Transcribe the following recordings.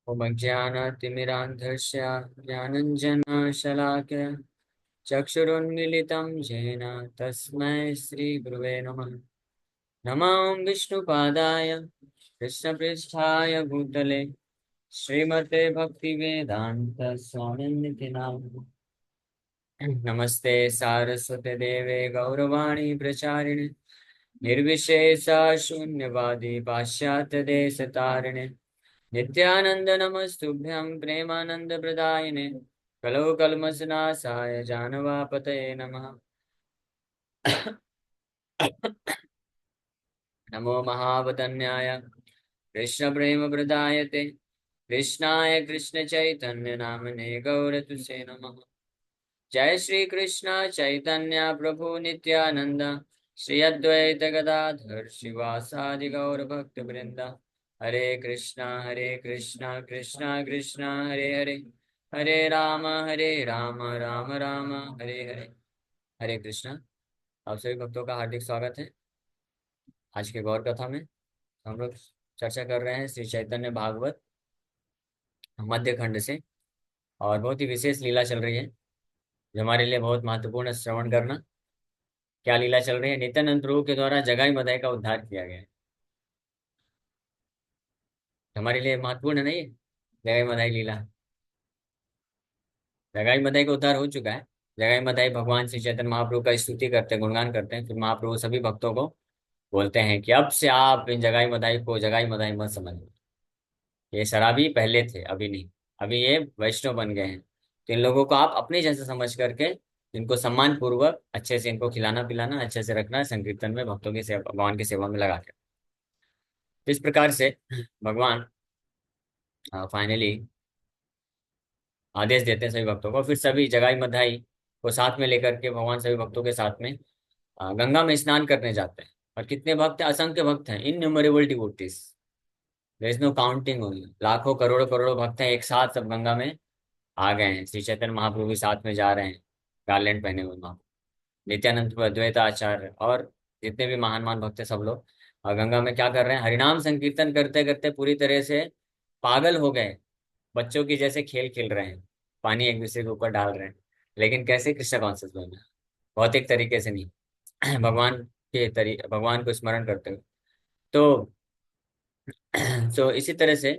उपज्ञानतिमिरान्धस्य ज्ञानञ्जनशलाकया चक्षुरुन्मीलितं येन तस्मै श्रीगुरुवे नमः। नमो विष्णुपादाय कृष्णपृष्ठाय भूतले श्रीमते भक्तिवेदान्त स्वामिनिति नामिने। नमस्ते सारस्वते देवे गौरवाणी प्रचारिणे निर्विशेष शून्यवादी पाश्चात्य देश तारिणे नित्यानंद नमस्तुभ्यं प्रेमानंद प्रदायिने कलौ कल्मषनाशाय जानवापतये नमः। नमो महावदन्याय कृष्ण प्रेम प्रदायते कृष्णाय कृष्ण चैतन्य नामने गौरतुसे नमः। जय श्री कृष्ण चैतन्य प्रभु नित्यानंद श्री अद्वैत गदाधर शिवासादि गौर भक्त वृंदा। हरे कृष्णा कृष्णा कृष्णा हरे हरे हरे राम राम राम हरे हरे। हरे कृष्णा। आप सभी भक्तों का हार्दिक स्वागत है। आज के गौर कथा में हम लोग चर्चा कर रहे हैं श्री चैतन्य भागवत मध्य खंड से, और बहुत ही विशेष लीला चल रही है जो हमारे लिए बहुत महत्वपूर्ण है श्रवण करना। क्या लीला चल रही है? नित्यानंद प्रभु के द्वारा जगाई मदाई का उद्धार किया गया है। हमारे लिए महत्वपूर्ण नहीं है जगाई मदाई लीला। जगाई मदाई का उद्धार हो चुका है। जगाई मदाई भगवान श्री चैतन्य महाप्रभु का स्तुति करते हैं, गुणगान करते हैं। फिर महाप्रभु सभी भक्तों को बोलते हैं कि अब से आप इन जगाई मदाई को जगाई मदाई मत समझो। ये शराबी पहले थे, अभी नहीं। अभी ये वैष्णव बन गए हैं, तो इन लोगों को आप अपने जैसे समझ करके इनको सम्मान पूर्वक अच्छे से इनको खिलाना पिलाना, अच्छे से रखना, संकीर्तन में भक्तों की सेवा, भगवान की सेवा में लगा के। इस प्रकार से भगवान फाइनली आदेश देते हैं सभी भक्तों को। फिर सभी जगाई मधाई को साथ में लेकर के भगवान सभी भक्तों के साथ में गंगा में स्नान करने जाते हैं। और कितने भक्त हैं? असंख्य भक्त हैं, innumerable devotees. There is no counting only. लाखों करोड़ों करोड़ों भक्त हैं, एक साथ सब गंगा में आ गए हैं। श्री चैतन्य महाप्रभु भी साथ में जा रहे हैं, गार्लैंड पहने हुए महाप्रभु, नित्यानंद प्रभु, अद्वैत आचार्य और जितने भी महान महान भक्त हैं सब लोग। और गंगा में क्या कर रहे हैं? हरिनाम संकीर्तन करते करते पूरी तरह से पागल हो गए। बच्चों की जैसे खेल खेल रहे हैं, पानी एक दूसरे के ऊपर डाल रहे हैं। लेकिन कैसे? कृष्ण कॉन्शियस में, भौतिक तरीके से नहीं, भगवान के तरीके, भगवान को स्मरण करते हुए। तो इसी तरह से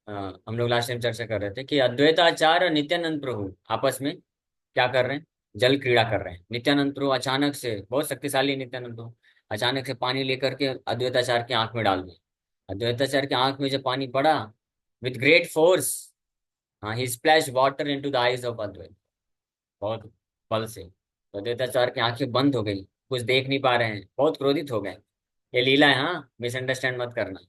अ, हम लोग लास्ट टाइम चर्चा कर रहे थे कि अद्वैताचार्य और नित्यानंद प्रभु आपस में क्या कर रहे हैं? जल क्रीड़ा कर रहे हैं। नित्यानंद प्रभु अचानक से, बहुत शक्तिशाली नित्यानंद प्रभु, अचानक से पानी लेकर के अद्वैताचार्य की आंख में डाल दिया। अद्वैताचार्य की आंख में जब पानी पड़ा, विद ग्रेट फोर्स, हाँ, he splash water into the eyes of Advaita, बहुत बल से। तो अद्वैताचार्य की आंखें बंद हो गई, कुछ देख नहीं पा रहे हैं, बहुत क्रोधित हो गए। ये लीला है, हाँ, मिसअंडरस्टैंड मत करना।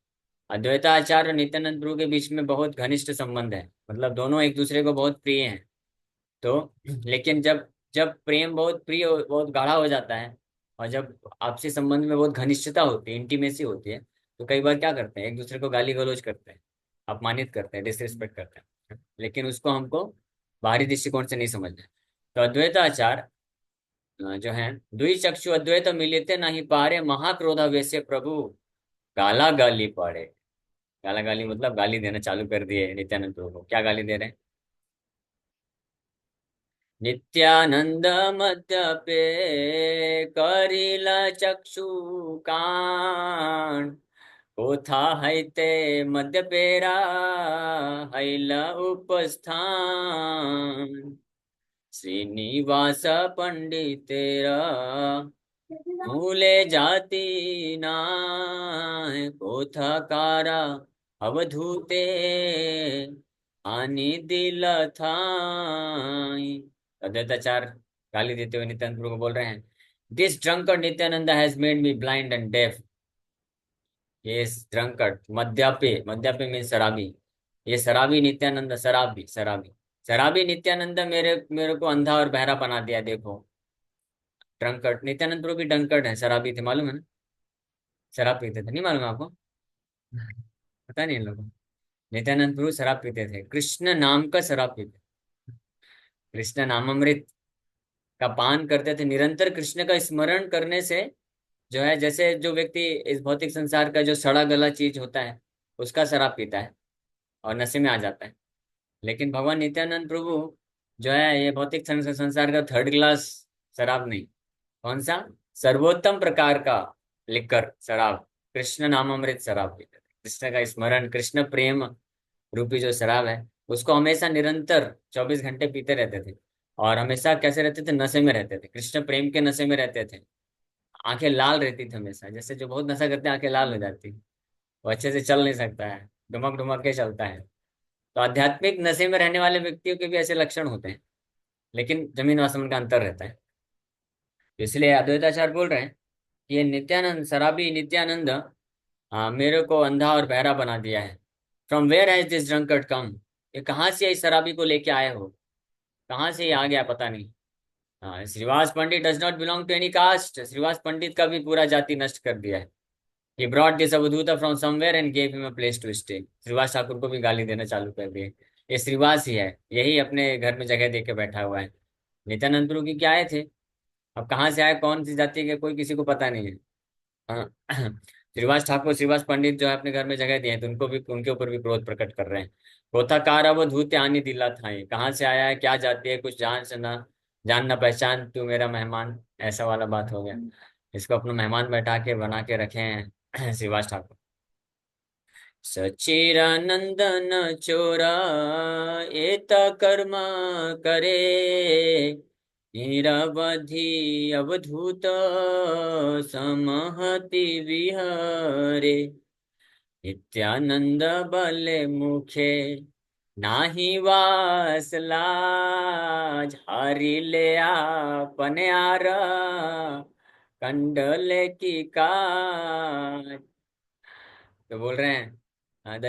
अद्वैताचार्य और नित्यानंद प्रभु के बीच में बहुत घनिष्ठ संबंध है, मतलब दोनों एक दूसरे को बहुत प्रिय हैं। तो लेकिन जब जब प्रेम बहुत प्रिय बहुत गाढ़ा हो जाता है, और जब आपसी संबंध में बहुत घनिष्ठता होती है, इंटीमेसी होती है, तो कई बार क्या करते हैं? एक दूसरे को गाली गलौज करते हैं, अपमानित करते हैं, डिसरिस्पेक्ट करते हैं। लेकिन उसको हमको बाहरी दृष्टिकोण से नहीं समझना है। तो अद्वैताचार्य जो है, दुई चक्षु अद्वैत मिलिते नहीं पारे महाक्रोधा वैसे प्रभु गाला गाली पड़े। गाला गाली मतलब गाली देना चालू कर दिए नित्यानंद प्रभु को। क्या गाली दे रहे हैं? नित्यानंद मद्यपे करिला चक्षु कान कोथा हैते मद्यपेरा हैला उपस्थान श्रीनिवास पंडितेरा मूले जाति नाय कोथा कारा अवधूते आनी दिल थाई। अद्वैताचार्य गाली देते हुए नित्यानंद प्रभु को बोल रहे हैं, this drunkard Nityananda has made me blind and deaf. ये ड्रंकर्ड, मद्यपे, मद्यपे मीन शराबी, ये शराबी नित्यानंद, शराबी शराबी शराबी नित्यानंद मेरे मेरे को अंधा और बहरा बना दिया, देखो। ड्रंकर्ड नित्यानंद प्रभु भी ड्रंकर्ड है, शराबी थे, मालूम है ना? शराब पीते थे, नहीं मालूम आपको? पता नहीं इन लोगों को। नित्यानंद प्रभु शराब पीते थे, कृष्ण नाम का शराब पीते, कृष्ण नामामृत का पान करते थे। निरंतर कृष्ण का स्मरण करने से जो है, जैसे जो व्यक्ति इस भौतिक संसार का जो सड़ा गला चीज होता है उसका शराब पीता है, और नशे में आ जाता है। लेकिन भगवान नित्यानंद प्रभु जो है, ये भौतिक संसार का थर्ड क्लास शराब नहीं। कौन सा? सर्वोत्तम प्रकार का लिकर शराब, कृष्ण नामामृत शराब पीते थे। कृष्ण का स्मरण, कृष्ण प्रेम रूपी जो शराब है, उसको हमेशा निरंतर 24 घंटे पीते रहते थे। और हमेशा कैसे रहते थे? नशे में रहते थे, कृष्ण प्रेम के नशे में रहते थे। आंखें लाल रहती थी हमेशा, जैसे जो बहुत नशा करते हैं आंखें लाल हो जाती, वो अच्छे से चल नहीं सकता है, डुमक डुमक के चलता है। तो आध्यात्मिक नशे में रहने वाले व्यक्तियों के भी ऐसे लक्षण होते हैं, लेकिन जमीन आसमान का अंतर रहता है। तो इसलिए अद्वैताचार्य बोल रहे हैं कि ये नित्यानंद, शराबी नित्यानंद, मेरे को अंधा और बहरा बना दिया है। From where has this drunkard come? ये कहाँ से इस शराबी को लेके आए हो? कहाँ से ये आ गया पता नहीं। Srivas Pandit does not belong to any caste. Srivas Pandit का भी पूरा जाति नष्ट कर दिया है। He brought this Avadhuta from somewhere and gave him a place to stay. Srivas Thakur को भी गाली देना चालू कर दिए। ये श्रीवास ही है, यही अपने घर में जगह दे के बैठा हुआ है। नित्यानंद प्रभु की क्या आए थे? अब कहाँ से आए, कौन सी जाति के, कोई किसी को पता नहीं है। हाँ। श्रीवास ठाकुर, श्रीवास पंडित जो है अपने घर में जगह दिए हैं, तो उनको भी, उनके ऊपर भी क्रोध प्रकट कर रहे हैं। कोथाकार अवधूत आनी दिला था, ये कहाँ से आया है, क्या जाति है, कुछ जान से ना जान ना पहचान, तू मेरा मेहमान, ऐसा वाला बात हो गया। इसको अपना मेहमान बैठा के बना के रखे हैं श्रीवास ठाकुर। सच्चिदानंदन चोरा एत कर्म करे, निरवधि अवधूत समहति विहरे। नित्यानंद बल मुखे नाही वास लाज, हरि ले आपने आर कंडल की काज। तो बोल रहे हैं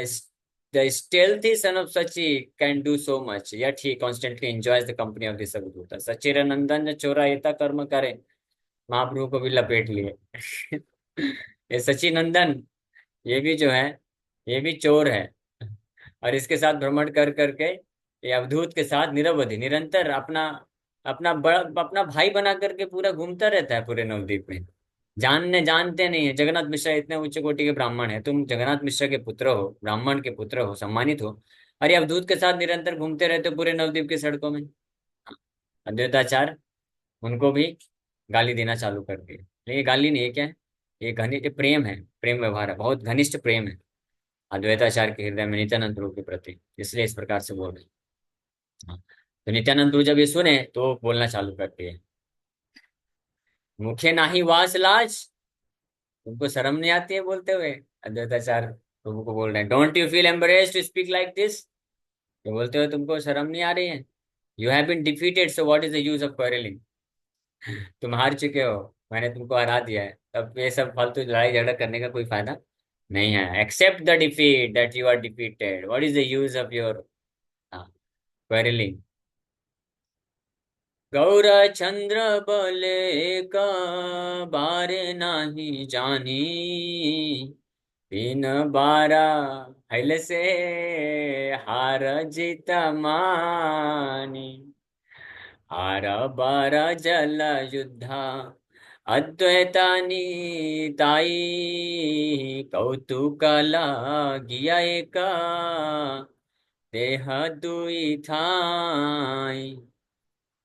the stealthy son of Sachi can do so much, yet he constantly enjoys the company of this अवधूता। Sachchidanandan ने चोरा एता कर्म करे, महाप्रभु को भी लपेट लिए। ये सच्चिनंदन, ये भी जो है, ये भी चोर है। और इसके साथ भ्रमण कर करके, ये अवधूत के साथ निरवधि निरंतर अपना अपना बड़ा अपना भाई बना करके पूरा घूमता रहता है पूरे नवद्वीप में। जानते नहीं है, जगन्नाथ मिश्रा इतने उच्च कोटि के ब्राह्मण है, तुम जगन्नाथ मिश्रा के पुत्र हो, ब्राह्मण के पुत्र हो, सम्मानित हो, अरे अवधूत के साथ निरंतर घूमते रहते हो पूरे नवद्वीप की सड़कों में। अद्वैताचार्य उनको भी गाली देना चालू कर दिए। लेकिन ये गाली नहीं है, क्या है? ये घनिष्ठ प्रेम है, प्रेम व्यवहार है, बहुत घनिष्ठ प्रेम है अद्वैताचार्य के हृदय में नित्यानंद प्रभु के प्रति, इसलिए इस प्रकार से बोल रहे हैं। हाँ। तो नित्यानंद प्रभु जब ये सुने तो बोलना चालू करते हैं, मुखे नाही वास लाज। तुमको शर्म नहीं आती है बोलते हुए? अद्वैताचार्य प्रभु को बोल रहे हैं, don't you feel embarrassed to speak like this? ये बोलते हुए तुमको शर्म नहीं आ रही है? You have been defeated, so what is the use of quarrelling? तुम हार चुके हो, मैंने तुमको हरा दिया है, तब ये सब फालतू लड़ाई झगड़ा करने का कोई फायदा नहीं है। Accept the defeat that you are defeated, what is the use of your quarrelling? Gaurachandra बोले का बारे नाही जानी, तीन बारा हैल से हार जीत मानी। हार बार जल युद्धा अद्वैतानी ताई, कौतुक लागिया एका देह दुई थाई।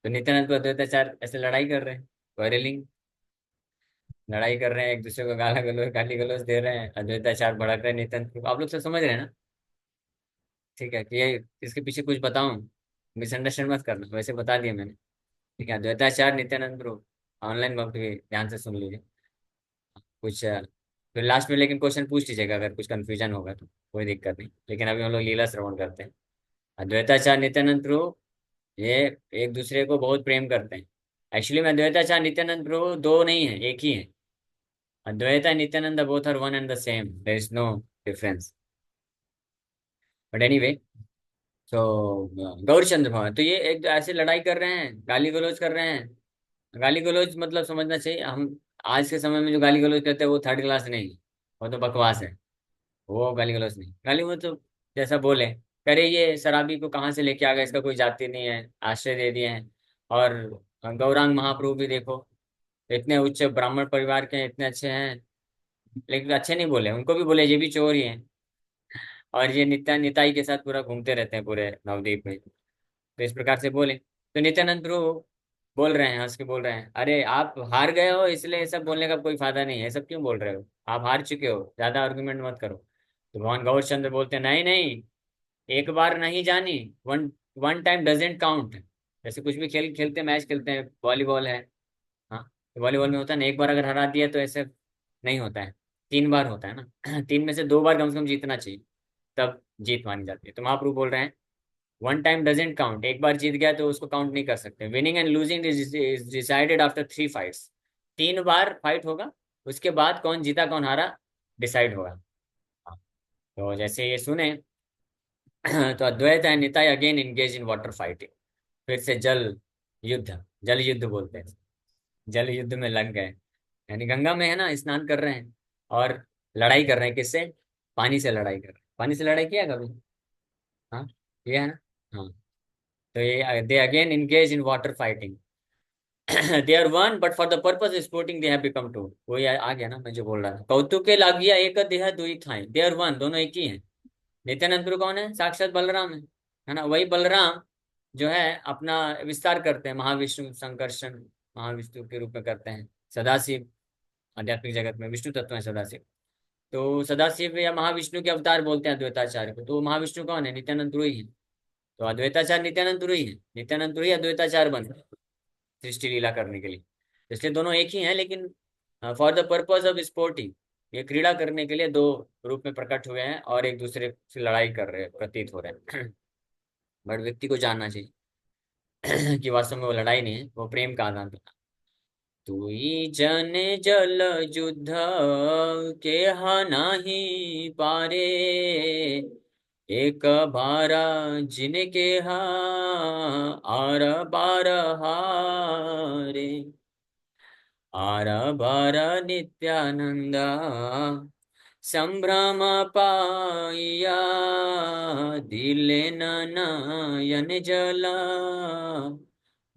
तो नित्यानंद को अद्वैताचार्य ऐसे लड़ाई कर रहे हैं, क्वारलिंग, लड़ाई कर रहे हैं, एक दूसरे को गाली गलौज दे रहे हैं, अद्वैताचार्य भड़क रहे हैं नित्यानंद को। आप लोग सब समझ रहे हैं ना? ठीक है कि ये इसके पीछे कुछ बताऊं, मिसअंडरस्टैंड मत करना, वैसे बता दिया मैंने। ठीक है, द्वैताचार्य नित्यानंद प्रभु, ऑनलाइन वक्त भी ध्यान से सुन लीजिए कुछ। फिर लास्ट में लेकिन क्वेश्चन पूछ लीजिएगा अगर कुछ कंफ्यूजन होगा तो, कोई दिक्कत नहीं। लेकिन अभी हम लोग लीला श्रवण करते हैं। अद्वैताचार्य नित्यानंद प्रभु ये एक दूसरे को बहुत प्रेम करते हैं। एक्चुअली में अद्वैताचार्य नित्यानंद प्रभु दो नहीं है, एक ही है। Advaita Nityananda both are one and the same, there is no difference. But anyway, तो गौरचंद्र भगवान तो ये एक ऐसे लड़ाई कर रहे हैं, गाली गलौज कर रहे हैं। गाली गलौज मतलब समझना चाहिए, हम आज के समय में जो गाली गलौज करते हैं वो थर्ड क्लास नहीं, वो तो बकवास है। वो गाली गलौज नहीं, गाली वो तो जैसा बोले, करे ये शराबी को कहाँ से लेके आ गया, इसका कोई जाति नहीं है, आश्रय दे दिए हैं। और गौरांग महाप्रभु भी देखो, इतने उच्च ब्राह्मण परिवार के हैं, इतने अच्छे हैं, लेकिन अच्छे नहीं बोले, उनको भी बोले ये भी चोर ही है। और ये निताई के साथ पूरा घूमते रहते हैं पूरे नवद्वीप में। तो इस प्रकार से बोले तो नित्यानंद प्रभु बोल रहे हैं, हंस के बोल रहे हैं, अरे आप हार गए हो इसलिए ये सब बोलने का कोई फायदा नहीं है, ये सब क्यों बोल रहे हो, आप हार चुके हो, ज्यादा आर्गुमेंट मत करो। तो भगवान गौर चंद्र बोलते हैं, नहीं नहीं, एक बार नहीं जानी, one one time doesn't count. जैसे कुछ भी खेल खेलते हैं, मैच खेलते हैं, वॉलीबॉल है, हाँ, तो वॉलीबॉल में होता है ना, एक बार अगर हरा दिया तो ऐसे नहीं होता है, 3 बार होता है ना। 3 में से 2 बार कम से कम जीतना चाहिए, तब जीत मानी जाती है। तो महाप्रभु बोल रहे हैं, वन टाइम डजेंट काउंट, एक बार जीत गया तो उसको काउंट नहीं कर सकते। Winning and losing is decided after 3 fights. 3 bar fight होगा, उसके बाद कौन जीता कौन हारा डिसाइड होगा। हाँ, तो जैसे ये सुने तो Advaita and Nitai again engage in water fighting. फिर से युद्ध जल युद्ध बोलते हैं, जल युद्ध में लग गए। यानी गंगा में है ना, स्नान कर रहे हैं और लड़ाई कर रहे हैं, किससे, पानी से लड़ाई कर रहे हैं। पानी से लड़ाई किया कभी, हाँ, ये है ना, हाँ। तो ये they again engage in water fighting. They are one but for the purpose sporting they have become two. वही आ गया ना मैं जो बोल रहा था, कौतुके लागिया एक देह दुई थाई, दे आर वन, दोनों एक ही हैं। नित्यानंद प्रभु कौन है, साक्षात बलराम है ना, वही बलराम जो है अपना विस्तार करते हैं, महाविष्णु संकर्षण महाविष्णु के रूप में करते हैं। सदाशिव आध्यात्मिक जगत में विष्णु तत्व है सदाशिव। तो सदाशिव या महाविष्णु के अवतार बोलते हैं अद्वैताचार्य को। तो वो महाविष्णु कौन है, नित्यानंद प्रभु ही है। तो अद्वैताचार्य नित्यानंद प्रभु ही है, नित्यानंद प्रभु ही अद्वैताचार्य बने सृष्टि लीला करने के लिए। इसलिए दोनों एक ही हैं, लेकिन for the purpose of sporting, ये क्रीड़ा करने के लिए दो रूप में प्रकट हुए हैं और एक दूसरे से लड़ाई कर रहे हैं, प्रतीत हो रहे हैं। बट व्यक्ति को जानना चाहिए कि वास्तव में वो लड़ाई नहीं है, वो प्रेम का आदान प्रदान। तुई जन जल युद्ध के नाही पारे, एक बारा जिनके हा आर बार हारे, आर बार नित्यानंदा संभ्रम पाइया, दिले नयन जला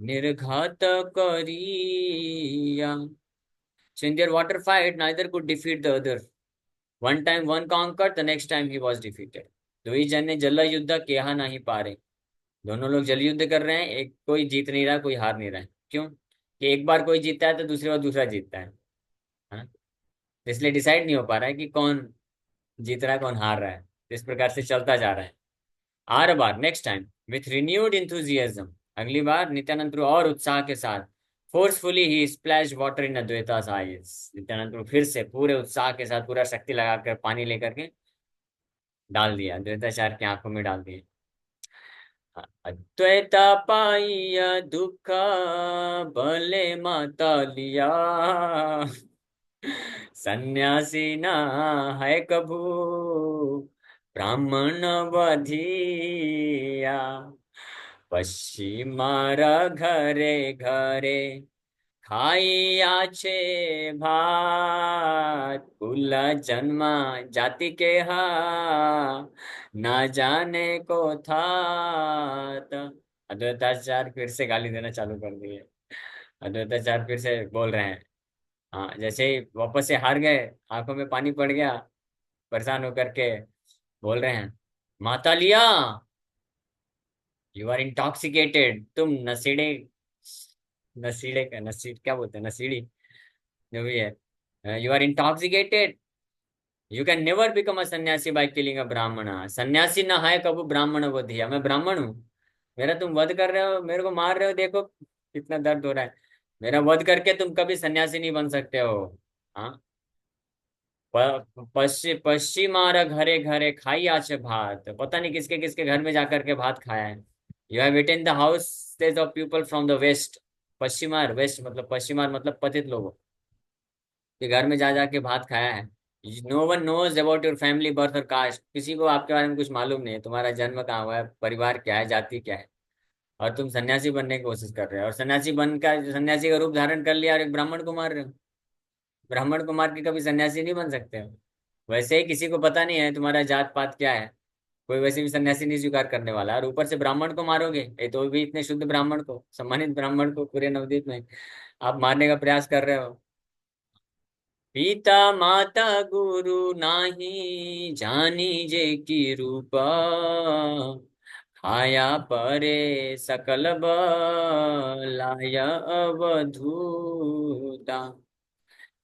निर्घात करिया। So in their water fight, neither could defeat the other. One time one conquered, the next time he was defeated. दो ही जने जल युद्ध केहा नहीं पारे। दोनों लोग जल युद्ध कर रहे हैं, एक कोई जीत नहीं रहा, कोई हार नहीं रहा है। क्यों, कि एक बार कोई जीतता है तो दूसरी बार दूसरा जीतता है, हाँ? इसलिए डिसाइड नहीं हो पा रहा है कि कौन जीत रहा है कौन हार रहा है। इस प्रकार से चलता जा रहा है। आर बार next time with renewed enthusiasm, अगली बार नित्यानंद प्रभु और उत्साह के साथ, forcefully he splash water in Advaita's eyes. Nityananda Prabhu फिर से पूरे उत्साह के साथ पूरा शक्ति लगाकर पानी लेकर के डाल दिया, अद्वैताचार्य की आंखों में डाल दिया। अद्वैता पाइया दुख भले माता लिया, सन्यासी ना है कभू ब्राह्मण बधिया, पश्चिमारा घरे घरे खाई आछे भात, कुल जन्मा जाति के हा ना जाने को था। अद्वैताचार्य फिर से गाली देना चालू कर दिए। अद्वैताचार्य फिर से बोल रहे हैं, हाँ, जैसे ही वापस से हार गए, आंखों में पानी पड़ गया, परेशान होकर के बोल रहे हैं, माता लिया, यू आर इंटॉक्सिकेटेड, तुम नशेड़े, नशीड़े का नशीड़ क्या बोलते हैं, नशीड़ी जो भी है, you are intoxicated, you can never become a sannyasi by killing a ब्राह्मण। सन्यासी ना है कबू ब्राह्मण वधिया, मैं ब्राह्मण हूँ, मेरा तुम वध कर रहे हो, मेरे को मार रहे हो, देखो कितना दर्द हो रहा है, मेरा वध करके तुम कभी सन्यासी नहीं बन सकते हो। हाँ, पश्चिमार घरे घरे खाई आज भात, पता नहीं किसके किसके घर में जाकर के भात खाया है। You have eaten the houses of people from the west. पश्चिमार वेस्ट मतलब पश्चिमार मतलब पतित लोगों के घर में जा जाके भात खाया है। No one knows about your family birth और कास्ट, किसी को आपके बारे में कुछ मालूम नहीं है, तुम्हारा जन्म कहाँ हुआ है, परिवार क्या है, जाति क्या है, और तुम सन्यासी बनने की कोशिश कर रहे हो, और सन्यासी बनकर सन्यासी का रूप धारण कर लिया और एक ब्राह्मण को मार रहे हो। ब्राह्मण को मार के कभी सन्यासी नहीं बन सकते हो। वैसे ही किसी को पता नहीं है तुम्हारा जात पात क्या है, कोई वैसे भी सन्यासी नहीं स्वीकार करने वाला, और ऊपर से ब्राह्मण को मारोगे, ये तो भी इतने शुद्ध ब्राह्मण को, सम्मानित ब्राह्मण को पूरे नवदीप में आप मारने का प्रयास कर रहे हो। पिता माता गुरु नाही, जानी जे की रूपा, आया परे सकल बलाय अवधूता,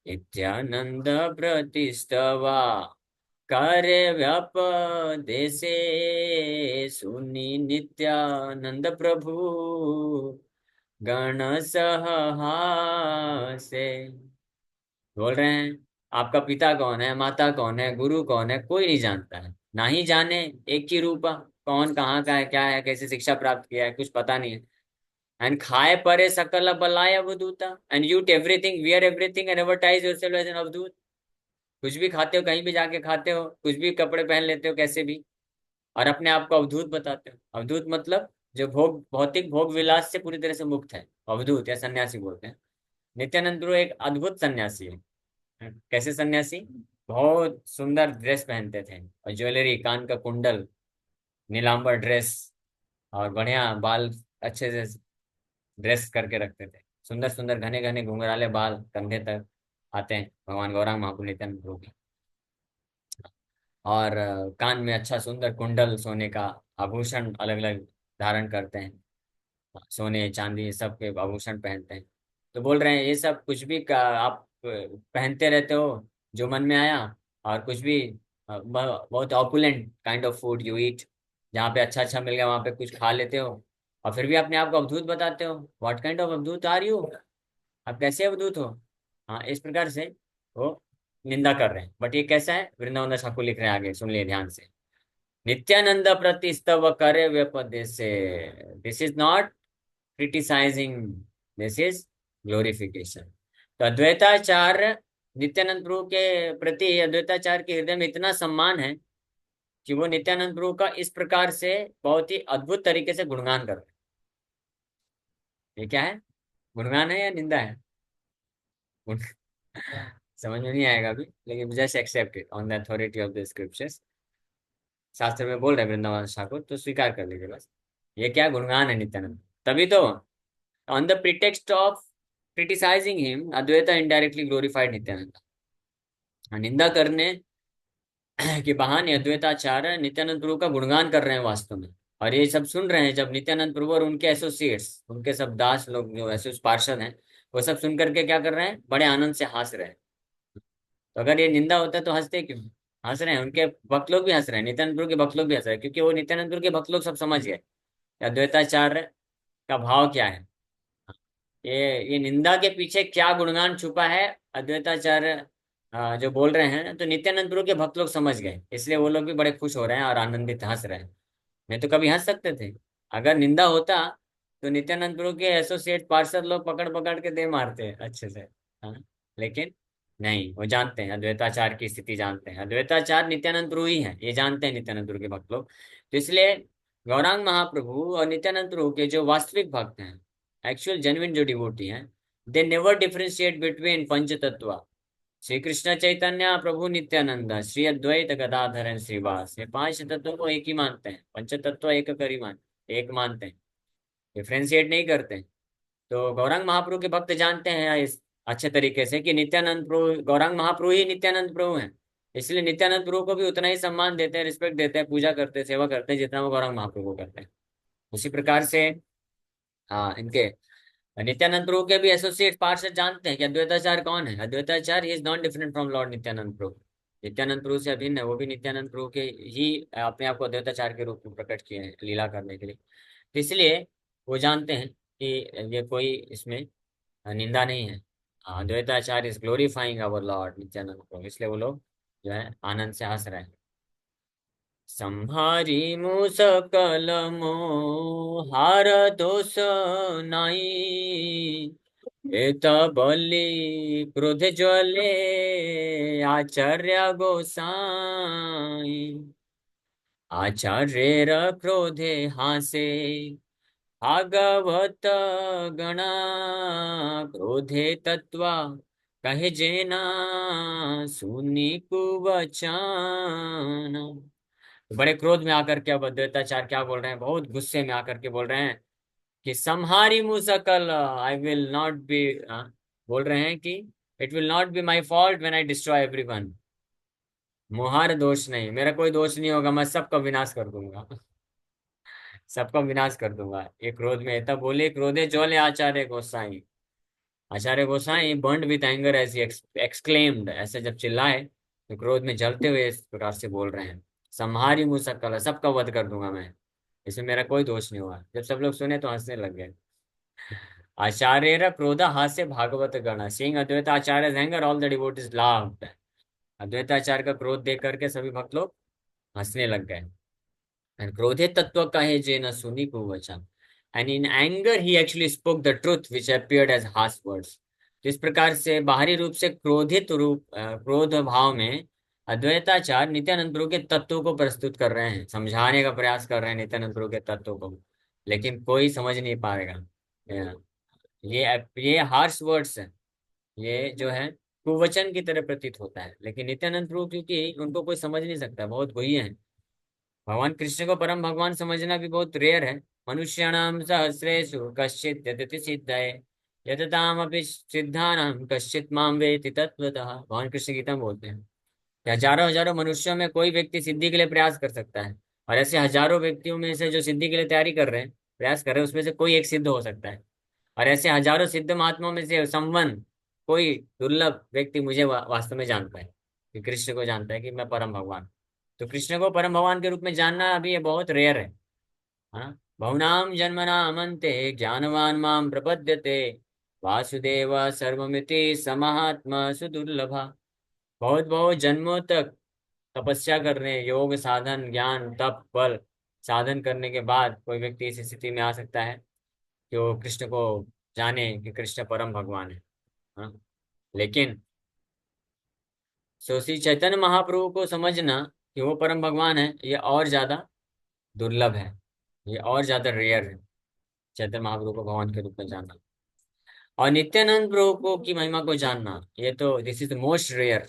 नित्यानंद प्रतिस्तवा कार्य व्यापदेशे, सुनी नित्यानंद प्रभु गण सहहासे। बोल रहे हैं आपका पिता कौन है, माता कौन है, गुरु कौन है, कोई नहीं जानता है, ना ही जाने एक ही रूपा, कौन कहाँ का है, क्या है, कैसे शिक्षा प्राप्त किया है, कुछ पता नहीं है। एंड खाए परे सकल बलाय Avadhuta, and you everything, wear everything and advertise yourself as an Avadhuta. कुछ भी खाते हो, कहीं भी जाके खाते हो, कुछ भी कपड़े पहन लेते हो कैसे भी, और अपने आप को अवधूत बताते हो। अवधूत मतलब जो भौतिक भोग विलास से पूरी तरह से मुक्त है, अवधूत या सन्यासी बोलते हैं। नित्यानंद गुरु एक अद्भुत सन्यासी है। कैसे सन्यासी? बहुत सुंदर ड्रेस पहनते थे, और ज्वेलरी, कान का कुंडल, नीलांबर ड्रेस, और बढ़िया बाल अच्छे से ड्रेस करके रखते थे। सुंदर सुंदर घने घने घुंघराले बाल कंधे तक आते हैं भगवान गौरांग महाप्रभु नित्यानंद प्रभु के। और कान में अच्छा सुंदर कुंडल, सोने का आभूषण अलग अलग धारण करते हैं, सोने चांदी सब के आभूषण पहनते हैं। तो बोल रहे हैं ये सब कुछ भी का आप पहनते रहते हो जो मन में आया, और कुछ भी बहुत opulent kind of food you eat, जहाँ पे अच्छा अच्छा मिल गया वहाँ पे कुछ खा लेते हो, और फिर भी अपने आप को अवधूत बताते हो। What kind of avadhut are you? आप कैसे अवधूत हो? हाँ, इस प्रकार से वो निंदा कर रहे हैं। बट ये कैसा है, वृंदावन दास ठाकुर लिख रहे हैं आगे, सुन लिए ध्यान से। नित्यानंद प्रतिस्तव करे व्यपदेश से, this is not criticising, this is glorification. तो अद्वैताचार्य, नित्यानंद प्रभु के प्रति अद्वैताचार्य के हृदय में इतना सम्मान है कि वो नित्यानंद प्रभु का इस प्रकार से बहुत ही अद्भुत तरीके से गुणगान कर रहे हैं। ये क्या है, गुणगान है या निंदा है? गुण- समझ में नहीं आएगा अभी, लेकिन just accept it on the authority of the scriptures. शास्त्र में बोल रहे हैं वृंदावन ठाकुर, तो स्वीकार कर लीजिए बस। ये क्या गुणगान है नित्यानंद, तभी तो on the pretext of criticising him Advaita indirectly glorified Nityananda. निंदा करने के बहाने अद्वैताचार्य नित्यानंद प्रभु का गुणगान कर रहे हैं वास्तव में। और ये सब सुन रहे हैं जब नित्यानंद प्रभु और उनके एसोसिएट्स, उनके सब दास लोग जो एसोस पार्षद हैं, वो सब सुन करके क्या कर रहे हैं, बड़े आनंद से हंस रहे हैं। तो अगर ये निंदा होता है तो हंसते क्यों? हंस रहे हैं, उनके भक्त लोग भी हंस रहे हैं, नित्यानंद प्रभु के भक्त लोग भी हंस रहे हैं, क्योंकि वो नित्यानंद प्रभु के भक्त लोग सब समझ गए कि अद्वैताचार्य का भाव क्या है। ये निंदा के पीछे क्या गुणगान छुपा है, अद्वैताचार्य जो बोल रहे हैं, तो नित्यानंद प्रभु के भक्त लोग समझ गए, इसलिए वो लोग भी बड़े खुश हो रहे हैं और आनंदित हंस रहे हैं। नहीं तो कभी हंस सकते थे? अगर निंदा होता तो नित्यानंद प्रभु के एसोसिएट पार्षद लोग पकड़ पकड़ के दे मारते हैं अच्छे से। हाँ, लेकिन नहीं, वो जानते हैं अद्वैताचार्य की स्थिति, जानते हैं अद्वैताचार्य नित्यानंद प्रभु ही है, ये जानते हैं नित्यानंद प्रभु के भक्त लोग। तो इसलिए गौरांग महाप्रभु और नित्यानंद प्रभु के जो वास्तविक भक्त हैं, एक्चुअल जेन्युइन जो डिवोटी हैं, दे नेवर डिफरेंशिएट बिटवीन पंच तत्व, श्री कृष्ण चैतन्य प्रभु नित्यानंद, श्री अद्वैत गदाधर एंड श्रीवास, ये पांच तत्वों को एक ही मानते हैं, पंच तत्व एक करी मान, एक मानते हैं, डिफ्रेंशिएट नहीं करते हैं। तो गौरांग महाप्रभु के भक्त जानते हैं इस अच्छे तरीके से कि नित्यानंद प्रभु, गौरांग महाप्रभु ही नित्यानंद प्रभु हैं, इसलिए नित्यानंद प्रभु को भी उतना ही सम्मान देते हैं, रिस्पेक्ट देते हैं, पूजा करते हैं, सेवा करते हैं, जितना वो गौरांग महाप्रभु को करते हैं। उसी प्रकार से हाँ, इनके नित्यानंद प्रभु के भी एसोसिएट पार्षद जानते हैं कि अद्वैताचार्य कौन है। Advaitacharya is not different from lord Nityananda Prabhu, Nityananda Prabhu से अभिन्न है, वो भी नित्यानंद प्रभु के ही अपने आप को अद्वैताचार्य के रूप में प्रकट किए हैं लीला करने के लिए। तो इसलिए वो जानते हैं कि ये कोई इसमें निंदा नहीं है। Advaitacharya is glorifying our lord Nityananda Prabhu, इसलिए वो लोग जो है आनंद से हंस रहे हैं। संहारी मुसकल मोहार दोष नाई, एत बलि क्रोध ज्वले आचार्य गोसाई, आचार्य क्रोधे हासे भागवत गणा, क्रोधे तत्वा कहे जेना सुनी कुवचान। बड़े क्रोध में आकर के अब अद्वैताचार्य क्या बोल रहे हैं, बहुत गुस्से में आकर के बोल रहे हैं कि संहारी मुसकल, आई विल नॉट बी, बोल रहे हैं कि it will not be my fault when I destroy everyone. मुहार दोष नहीं, मेरा कोई दोष नहीं होगा, मैं सबका विनाश कर दूंगा। सबका विनाश कर दूंगा। ये क्रोध में तब बोले, क्रोधे ज्वले Acharya Gosai. Acharya Gosai burned with anger as exclaimed, ऐसे जब चिल्लाए तो क्रोध में जलते हुए इस प्रकार से बोल रहे हैं, संहारी मुझ सकल, सबका वध कर दूंगा मैं, इसमें मेरा कोई दोष नहीं हुआ। जब सब लोग सुने तो हंसने लग गए। आचार्य क्रोध हास्य भागवत गण, सिंह Advaita Acharya anger all the devotees laughed. Advaitacharya का क्रोध देख करके सभी भक्त लोग हंसने लग गए। And क्रोधे तत्व कहे जे न सुनी को वचन, and in anger he actually spoke the truth which appeared as harsh words. तो इस प्रकार से बाहरी रूप से क्रोधित रूप क्रोध भाव में अद्वैताचार्य नित्यानंद प्रभु के तत्वों को प्रस्तुत कर रहे हैं, समझाने का प्रयास कर रहे हैं नित्यानंद प्रभु के तत्वों को, लेकिन कोई समझ नहीं पाएगा। ये हार्श वर्ड्स है, ये जो है कुवचन की तरह प्रतीत होता है, लेकिन नित्यानंद प्रभु क्योंकि उनको कोई समझ नहीं सकता, बहुत गुह्य है। भगवान कृष्ण को परम भगवान समझना भी बहुत रेयर है। मनुष्याणाम सहस्रेषु कश्चित् यदति सिद्धये, यततामपि सिद्धानाम कश्चित् माम वेति तत्वतः। भगवान कृष्ण गीता में बोलते हैं कि हजारों हजारों मनुष्यों में कोई व्यक्ति सिद्धि के लिए प्रयास कर सकता है, और ऐसे हजारों व्यक्तियों में से जो सिद्धि के लिए तैयारी कर रहे हैं, प्रयास कर रहे हैं, उसमें से कोई एक सिद्ध हो सकता है। और ऐसे हजारों सिद्ध महात्माओं में से संवन कोई दुर्लभ व्यक्ति मुझे वास्तव में जानता है, कि कृष्ण को जानता है कि मैं परम भगवान। तो कृष्ण को परम भगवान के रूप में जानना अभी ये बहुत रेयर है। हाँ, बहुनाम जन्मनाम अन्ते ज्ञानवान माम प्रपद्यते, वासुदेव सर्वमिति समात्मा सुदुर्लभा। बहुत बहुत जन्मों तक तपस्या करने, योग साधन ज्ञान तप बल साधन करने के बाद कोई व्यक्ति इस स्थिति में आ सकता है कि वो कृष्ण को जाने कि कृष्ण परम भगवान है। हाँ? लेकिन श्री चैतन्य महाप्रभु को समझना कि वो परम भगवान है, ये और ज्यादा दुर्लभ है, ये और ज्यादा रेयर है, चैतन्य महाप्रभु को भगवान के रूप में जानना। और नित्यानंद प्रभु को की महिमा को जानना, ये तो this is the most rare,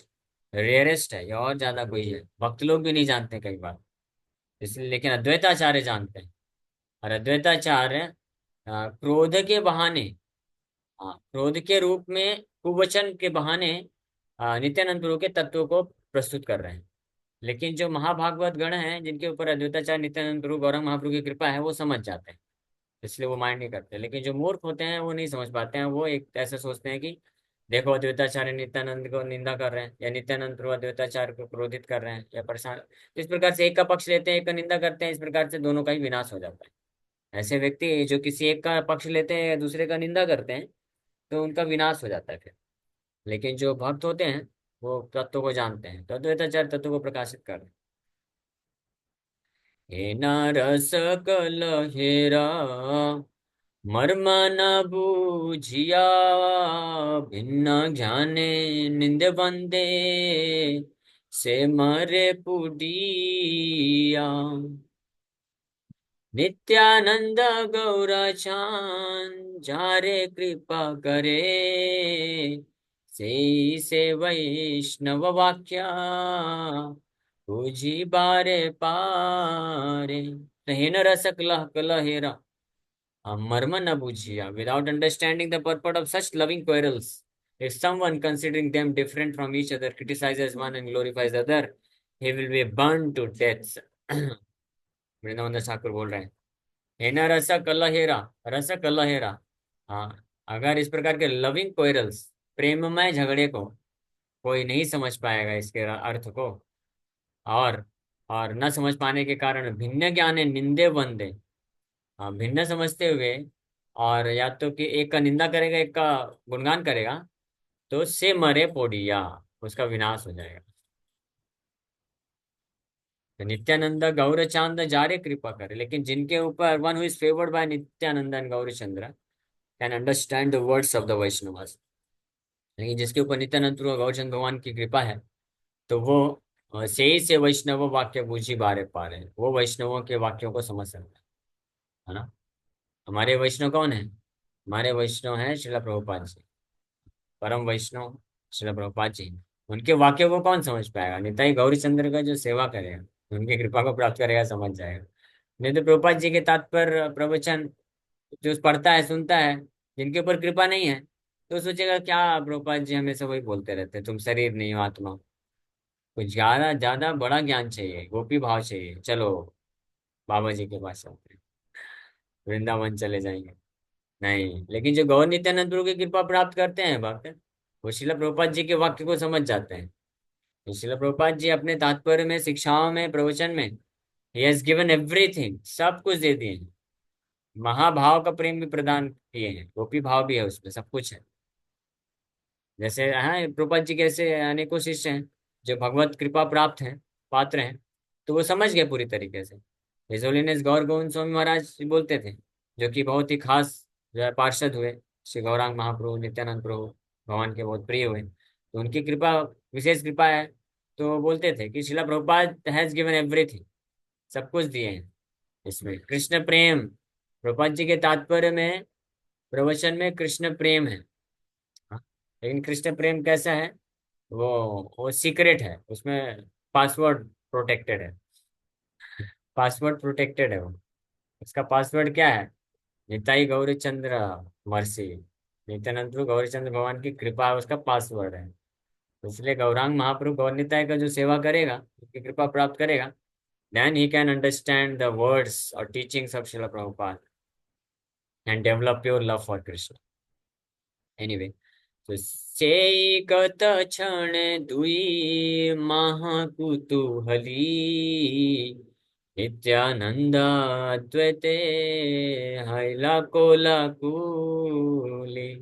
rarest है, ये और ज्यादा कोई है, भक्त लोग भी नहीं जानते कई बार, इसलिए। लेकिन अद्वैताचार्य जानते हैं। और अद्वैताचार्य क्रोध के बहाने, क्रोध के रूप में कुवचन के बहाने नित्यानंद प्रभु के तत्वों को प्रस्तुत कर रहे हैं। लेकिन जो महाभागवत गण हैं, जिनके ऊपर अद्वैताचार्य नित्यानंद प्रभु गौरंग महाप्रभु की कृपा है, वो समझ जाते हैं, इसलिए वो माइंड नहीं करते। लेकिन जो मूर्ख होते हैं वो नहीं समझ पाते हैं, वो एक ऐसा सोचते हैं कि देखो अद्वैताचार्य नित्यानंद को निंदा कर रहे हैं, या नित्यानंद प्रभु अद्वैताचार्य को क्रोधित कर रहे हैं या परेशान, तो इस प्रकार से एक का पक्ष लेते हैं, एक का निंदा करते हैं, इस प्रकार से दोनों का ही विनाश हो जाता है। ऐसे व्यक्ति जो किसी एक का पक्ष लेते हैं या दूसरे का निंदा करते हैं, तो उनका विनाश हो जाता है फिर। लेकिन जो भक्त होते हैं वो तत्व को जानते हैं, तो अद्वैताचार्य तत्व को प्रकाशित कर रहे हैं। हे नारस कल हेरा, मर्म न बूझिया, भिन्न ज्ञाने निंद बंदे, से मरे पुडिया। नित्यानंद गौर चान, जारे कृपा करे, से वैष्णव वाक्या, पूजी बारे पारे। हेन रस कलह कलहेरा, मर्म न बूझिया, without understanding the purport of such loving quarrels, if someone considering them different from each other criticizes one and glorifies the other, he will be burned to death। Vrindavan दास ठाकुर बोल रहे हैं, हे न रस कलहेरा, रस कलहेरा। हाँ, अगर इस प्रकार के लविंग क्वेरल्स, प्रेममय झगड़े को कोई नहीं समझ पाएगा इसके अर्थ को, और न समझ पाने के कारण भिन्न ज्ञान निंदे बंदे, हाँ, भिन्न समझते हुए, और या तो कि एक का निंदा करेगा एक का गुणगान करेगा, तो से मरे पोडिया, उसका विनाश हो जाएगा। तो नित्यानंद गौर चांद जारे कृपा करे, लेकिन जिनके ऊपर one who is favoured by Nityananda and Gauri Chandra can understand the words of the Vaishnavas, लेकिन जिसके ऊपर नित्यानंद प्रभु गौरचंद भगवान की कृपा है, तो वो से वैष्णव वाक्य बूझी बारे पा रहे हैं, वो वैष्णवों के वाक्यों को समझ सकता है ना। हमारे वैष्णव कौन है? हमारे वैष्णव हैं श्रील प्रभुपाद जी, परम वैष्णव श्रील प्रभुपाद जी। उनके वाक्य को कौन समझ पाएगा? निताई गौरी चंद्र का जो सेवा करेगा, उनकी कृपा को प्राप्त करेगा, समझ जाएगा। नहीं तो प्रभुपाद जी के तात्पर्य प्रवचन जो पढ़ता है सुनता है, जिनके ऊपर कृपा नहीं है, तो सोचेगा क्या प्रभुपाद जी हमेशा वही बोलते रहते हैं, तुम शरीर नहीं हो आत्मा हो। कुछ ज्यादा ज्यादा बड़ा ज्ञान चाहिए, गोपी भाव चाहिए, चलो बाबा जी के पास चलते हैं, वृंदावन चले जाएंगे। नहीं, लेकिन जो गौर नित्यानंद प्रभु की कृपा प्राप्त करते हैं भक्त, वो श्रील प्रभुपाद जी के वाक्य को समझ जाते हैं। तो श्रील प्रभुपाद जी अपने तात्पर्य में, शिक्षाओं में, प्रवचन में, ही हैज गिवन एवरीथिंग, सब कुछ दे दिए हैं। महाभाव का प्रेम भी प्रदान किए हैं, गोपी भाव भी है उसमें, सब कुछ है। जैसे हाँ, प्रभुपाद जी कैसे अनेकों शिष्य हैं जो भगवत कृपा प्राप्त हैं, पात्र हैं, तो वो समझ गए पूरी तरीके से। हिज होलीनेस गौर गोविंद स्वामी महाराज बोलते थे, जो कि बहुत ही खास जो है पार्षद हुए, श्री गौरांग महाप्रभु नित्यानंद प्रभु, भगवान के बहुत प्रिय हुए, तो उनकी कृपा, विशेष कृपा है। तो वो बोलते थे कि शिला प्रभुपाद हैज गिवन एवरीथिंग, सब कुछ दिए हैं। इसमें कृष्ण प्रेम, प्रभुपाद जी के तात्पर्य में, प्रवचन में कृष्ण प्रेम है। हाँ, लेकिन कृष्ण प्रेम कैसा है, वो सीक्रेट है उसमें, पासवर्ड प्रोटेक्टेड है। पासवर्ड प्रोटेक्टेड है वो। उसका पासवर्ड क्या है? निताई गौरी चंद्र मर्सी, नित्यानंद प्रभु गौरी चंद्र भगवान की कृपा उसका पासवर्ड है। तो इसलिए गौरांग महाप्रभु गौर निताई का जो सेवा करेगा, उसकी कृपा प्राप्त करेगा, then he can understand the words और teachings of Srila Prabhupada and develop your love for Krishna. Anyway, तो सेकत क्षण दुई महाकुतूहली, नित्यानंद अद्वैते हैला कोला कूली,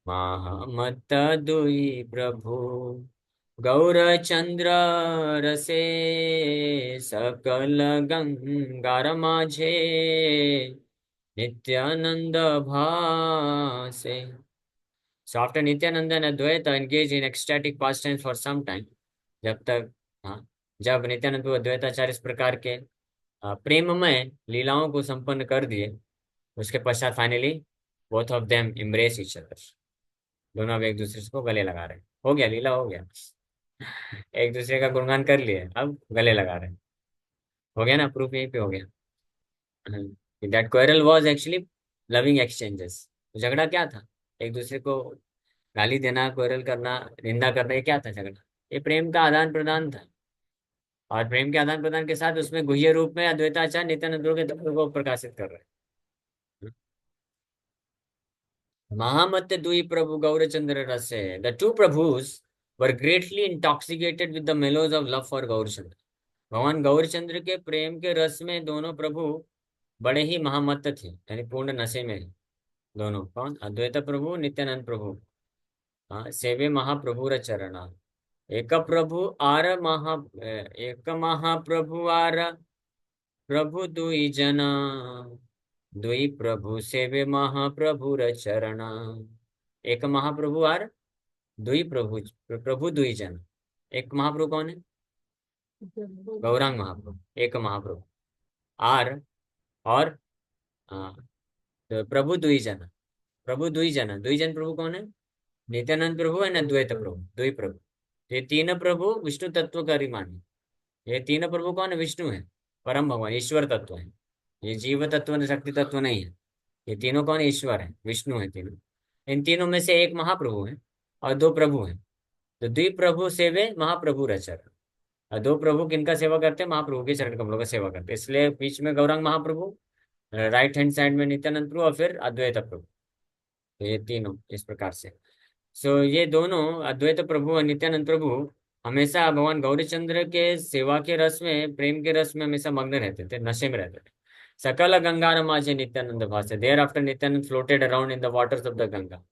महामत्त दुई प्रभु गौरचंद्र रसे, सकल गंगार माझे Nityanand भासे। So after Nityananda and Advaita engage in ecstatic pastimes for some time, जब तक, हाँ, जब नित्यानंद प्रभु अद्वैताचार्य इस प्रकार के प्रेममय लीलाओं को संपन्न कर दिए, उसके पश्चात finally both of them embrace each other, दोनों अब एक दूसरे को गले लगा रहे हैं। हो गया, लीला हो गया, एक दूसरे का गुणगान कर लिए, अब गले लगा रहे हैं। हो गया ना, प्रूफ यहीं पे हो गया। That quarrel was actually loving exchanges. झगड़ा क्या था? एक दूसरे को गाली देना, क्वेरल करना, निंदा करना, ये क्या था झगड़ा? ये प्रेम का आदान प्रदान था। और प्रेम के आदान प्रदान के साथ उसमें गुह्य रूप में अद्वैताचार्य नित्यानंद प्रभु के तत्व को प्रकाशित कर रहे हैं। महामत दुई प्रभु गौरचंद्र रसे, the two Prabhus were greatly intoxicated with the mellows of love for Gaurachandra. भगवान गौरचंद्र के प्रेम के रस में दोनों प्रभु बड़े ही महामत्त थे, यानी पूर्ण नशे में। दोनों कौन? अद्वैत प्रभु, नित्यानंद प्रभु। हाँ, सेवे महाप्रभुर चरणा, एक प्रभु आर महा, एक महाप्रभु आर प्रभु दुई जना, दुई प्रभु सेवे महाप्रभुर चरणा। एक महाप्रभु आर दुई प्रभु, प्रभु दुई जन। एक महाप्रभु कौन है? गौरांग महाप्रभु, एक महाप्रभु। आर, और, हाँ, तो प्रभु दुई जन, प्रभु दुई जन, दुई जन प्रभु कौन है? नित्यानंद प्रभु एंड अद्वैत प्रभु, दुई प्रभु। ये तीन प्रभु विष्णु तत्व का अभिमानी। ये तीन प्रभु कौन है? विष्णु है, परम भगवान, ईश्वर तत्व है। ये जीव तत्व, शक्ति तत्व नहीं है। ये तीनों कौन है? ईश्वर है, विष्णु है तीनों। इन तीनों में से एक महाप्रभु है और दो प्रभु हैं। तो द्वि प्रभु सेवे महाप्रभु रचर। और दो प्रभु किनका सेवा करते हैं? महाप्रभु के चरण कमलों का सेवा करते हैं। इसलिए बीच में गौरांग महाप्रभु, राइट हैंड साइड में नित्यानंद प्रभु, और फिर अद्वैत प्रभु। तो ये तीनों इस प्रकार से। सो ये दोनों अद्वैत प्रभु और नित्यानंद प्रभु हमेशा भगवान गौरीचंद्र के सेवा के रस में, प्रेम के रस में हमेशा मग्न रहते थे, नशे में रहते थे। सकल गंगा रमाजे नित्यानंद भासे, thereafter Nityananda floated around in the waters of the Ganga.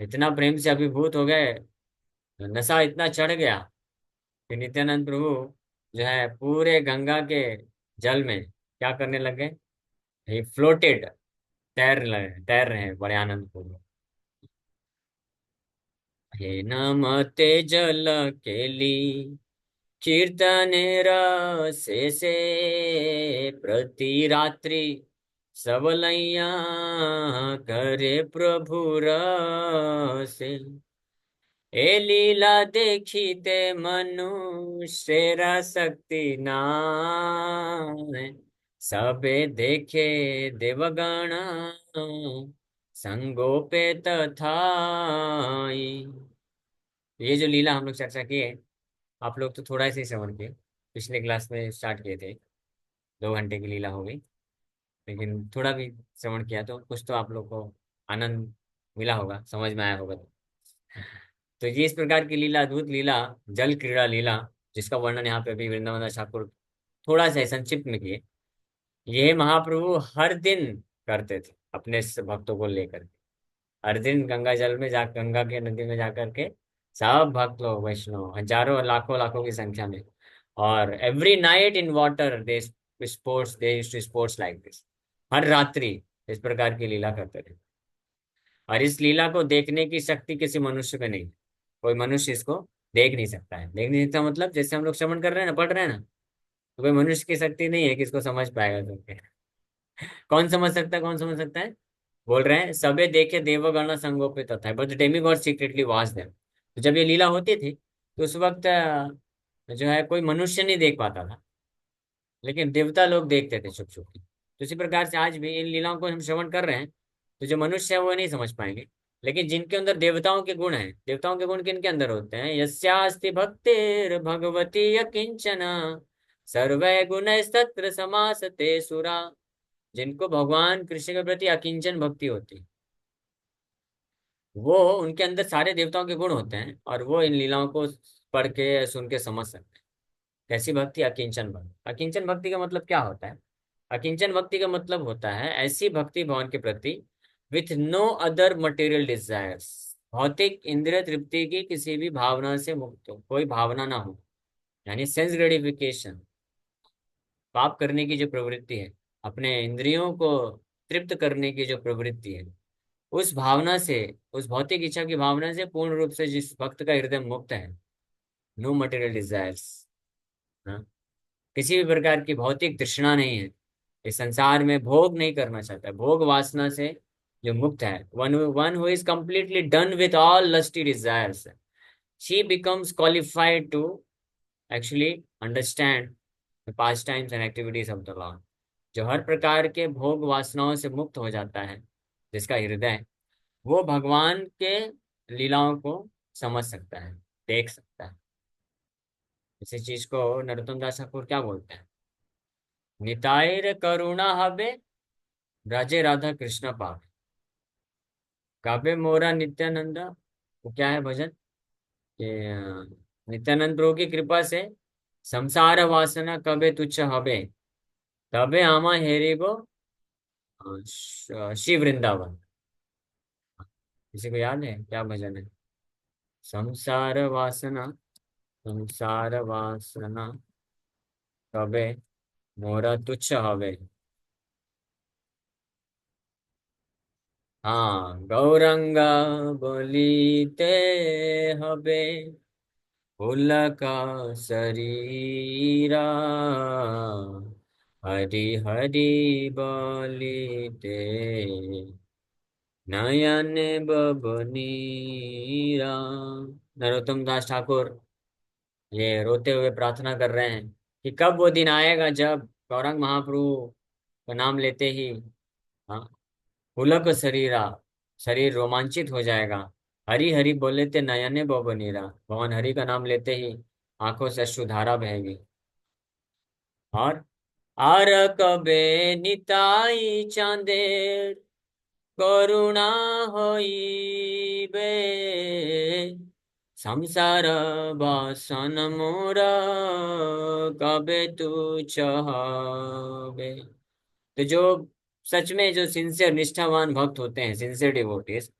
इतना प्रेम से अभिभूत हो गए, नशा इतना चढ़ गया कि नित्यानंद प्रभु जो है पूरे गंगा के जल में क्या करने लगे? ही फ्लोटेड, तैर रहे हैं बड़े आनंद पूर्वक। हे नमते जल केली, कीर्तने से प्रति रात्रि सबलैया करे प्रभु रसे। ए लीला देखीते मनुष्य शक्ति नाय, सबे देखे देवगण संगोपेत थाई। ये जो लीला हम लोग चर्चा किए, आप लोग तो थोड़ा सा ही श्रवण किए, पिछले क्लास में स्टार्ट किए थे, 2 घंटे की लीला हो गई, लेकिन थोड़ा भी श्रवण किया तो कुछ तो आप लोग को आनंद मिला होगा, समझ में आया होगा। तो ये इस प्रकार की लीला, अद्भुत लीला, जल क्रीड़ा लीला, जिसका वर्णन यहाँ पे अभी वृंदावन दास ठाकुर थोड़ा सा संक्षिप्त में किए, ये महाप्रभु हर दिन करते थे अपने भक्तों को लेकर। हर दिन गंगा जल में जा, गंगा के नदी में जाकर के सब भक्त लोग, वैष्णव हजारों लाखों लाखों की संख्या में, और every night in water they sports, they used to sports like this. हर रात्रि इस प्रकार की लीला करते थे। और इस लीला को देखने की शक्ति किसी मनुष्य में नहीं। कोई मनुष्य इसको देख नहीं सकता है। देख नहीं सकता मतलब जैसे हम लोग श्रवण कर रहे हैं ना, पढ़ रहे हैं ना, तो कोई मनुष्य की शक्ति नहीं है कि इसको समझ पाएगा करके। कौन समझ सकता है, कौन समझ सकता है? बोल रहे हैं सबे देखे देवगण संगोपित था, but Demi God secretly watch them. तो जब ये लीला होती थी तो उस वक्त जो है कोई मनुष्य नहीं देख पाता था, लेकिन देवता लोग देखते थे छुप छुप के। तो इसी प्रकार से आज भी इन लीलाओं को हम श्रवण कर रहे हैं, तो जो मनुष्य है वो नहीं समझ पाएंगे, लेकिन जिनके अंदर देवताओं के गुण हैं, देवताओं के गुण किनके अंदर होते हैं? यस्यास्ति भक्तिर् भगवती यकिंचन सर्वै गुणैस्तत्र समासते सुरा। जिनको भगवान कृष्ण के प्रति अकिंचन भक्ति होती है, वो उनके अंदर सारे देवताओं के गुण होते हैं, और वो इन लीलाओं को पढ़ के सुन के समझ सकते हैं। कैसी भक्ति? अकिंचन भक्ति। अकिंचन भक्ति का मतलब क्या होता है? अकिंचन भक्ति का मतलब होता है ऐसी भक्ति भगवान के प्रति with no other material desires, भौतिक इंद्रिय तृप्ति की किसी भी भावना से मुक्त हो, कोई भावना ना हो, यानी सेंस ग्रेटिफिकेशन, पाप करने की जो प्रवृत्ति है, अपने इंद्रियों को तृप्त करने की जो प्रवृत्ति है, उस भावना से, उस भौतिक इच्छा की भावना से पूर्ण रूप से जिस भक्त का हृदय मुक्त है, नो मटेरियल डिजायर्स, किसी भी प्रकार की भौतिक तृष्णा नहीं है, इस संसार में भोग नहीं करना चाहता है, भोग वासना से जो मुक्त है, one who is completely done with all lusty desires, she becomes qualified to actually understand the pastimes and activities of the Lord. जो हर प्रकार के भोग वासनाओं से मुक्त हो जाता है, जिसका हृदय, वो भगवान के लीलाओं को समझ सकता है, देख सकता है। इसी चीज को नरोत्तम दास ठाकुर क्या बोलते हैं? नितायर करुणा हबे राजे राधा कृष्ण पाप, काव्य मोरा नित्यानंदा। वो क्या है भजन? कि नित्यानंद प्रभु की कृपा से संसार वासना कबे तुच्छ हबे, तबे आमा हेरी गो शिव वृंदावन। किसी को याद है क्या भजन है? संसार वासना, संसार वासना कबे मोरा तुच्छ हवे। हाँ, गौरंग बोलीते हबे फूल का शरीरा, हरि हरि बोलीते नयन बबनीरा। नरोत्तम दास ठाकुर ये रोते हुए प्रार्थना कर रहे हैं कि कब वो दिन आएगा जब गौरंग महाप्रभु का नाम लेते ही, हाँ, पुलक शरीरा, शरीर रोमांचित हो जाएगा। हरि हरि बोले ते नयने बबनीरा, भगवान हरि का नाम लेते ही आंखों से अश्रुधारा बहेगी। और आर कबे निताई चांदेर करुणा होइबे, संसार बासन मोरा कबे तू चाहबे। तो जो सच में जो सिंसियर निष्ठावान भक्त होते हैं, सिंसियर डिवोटीज,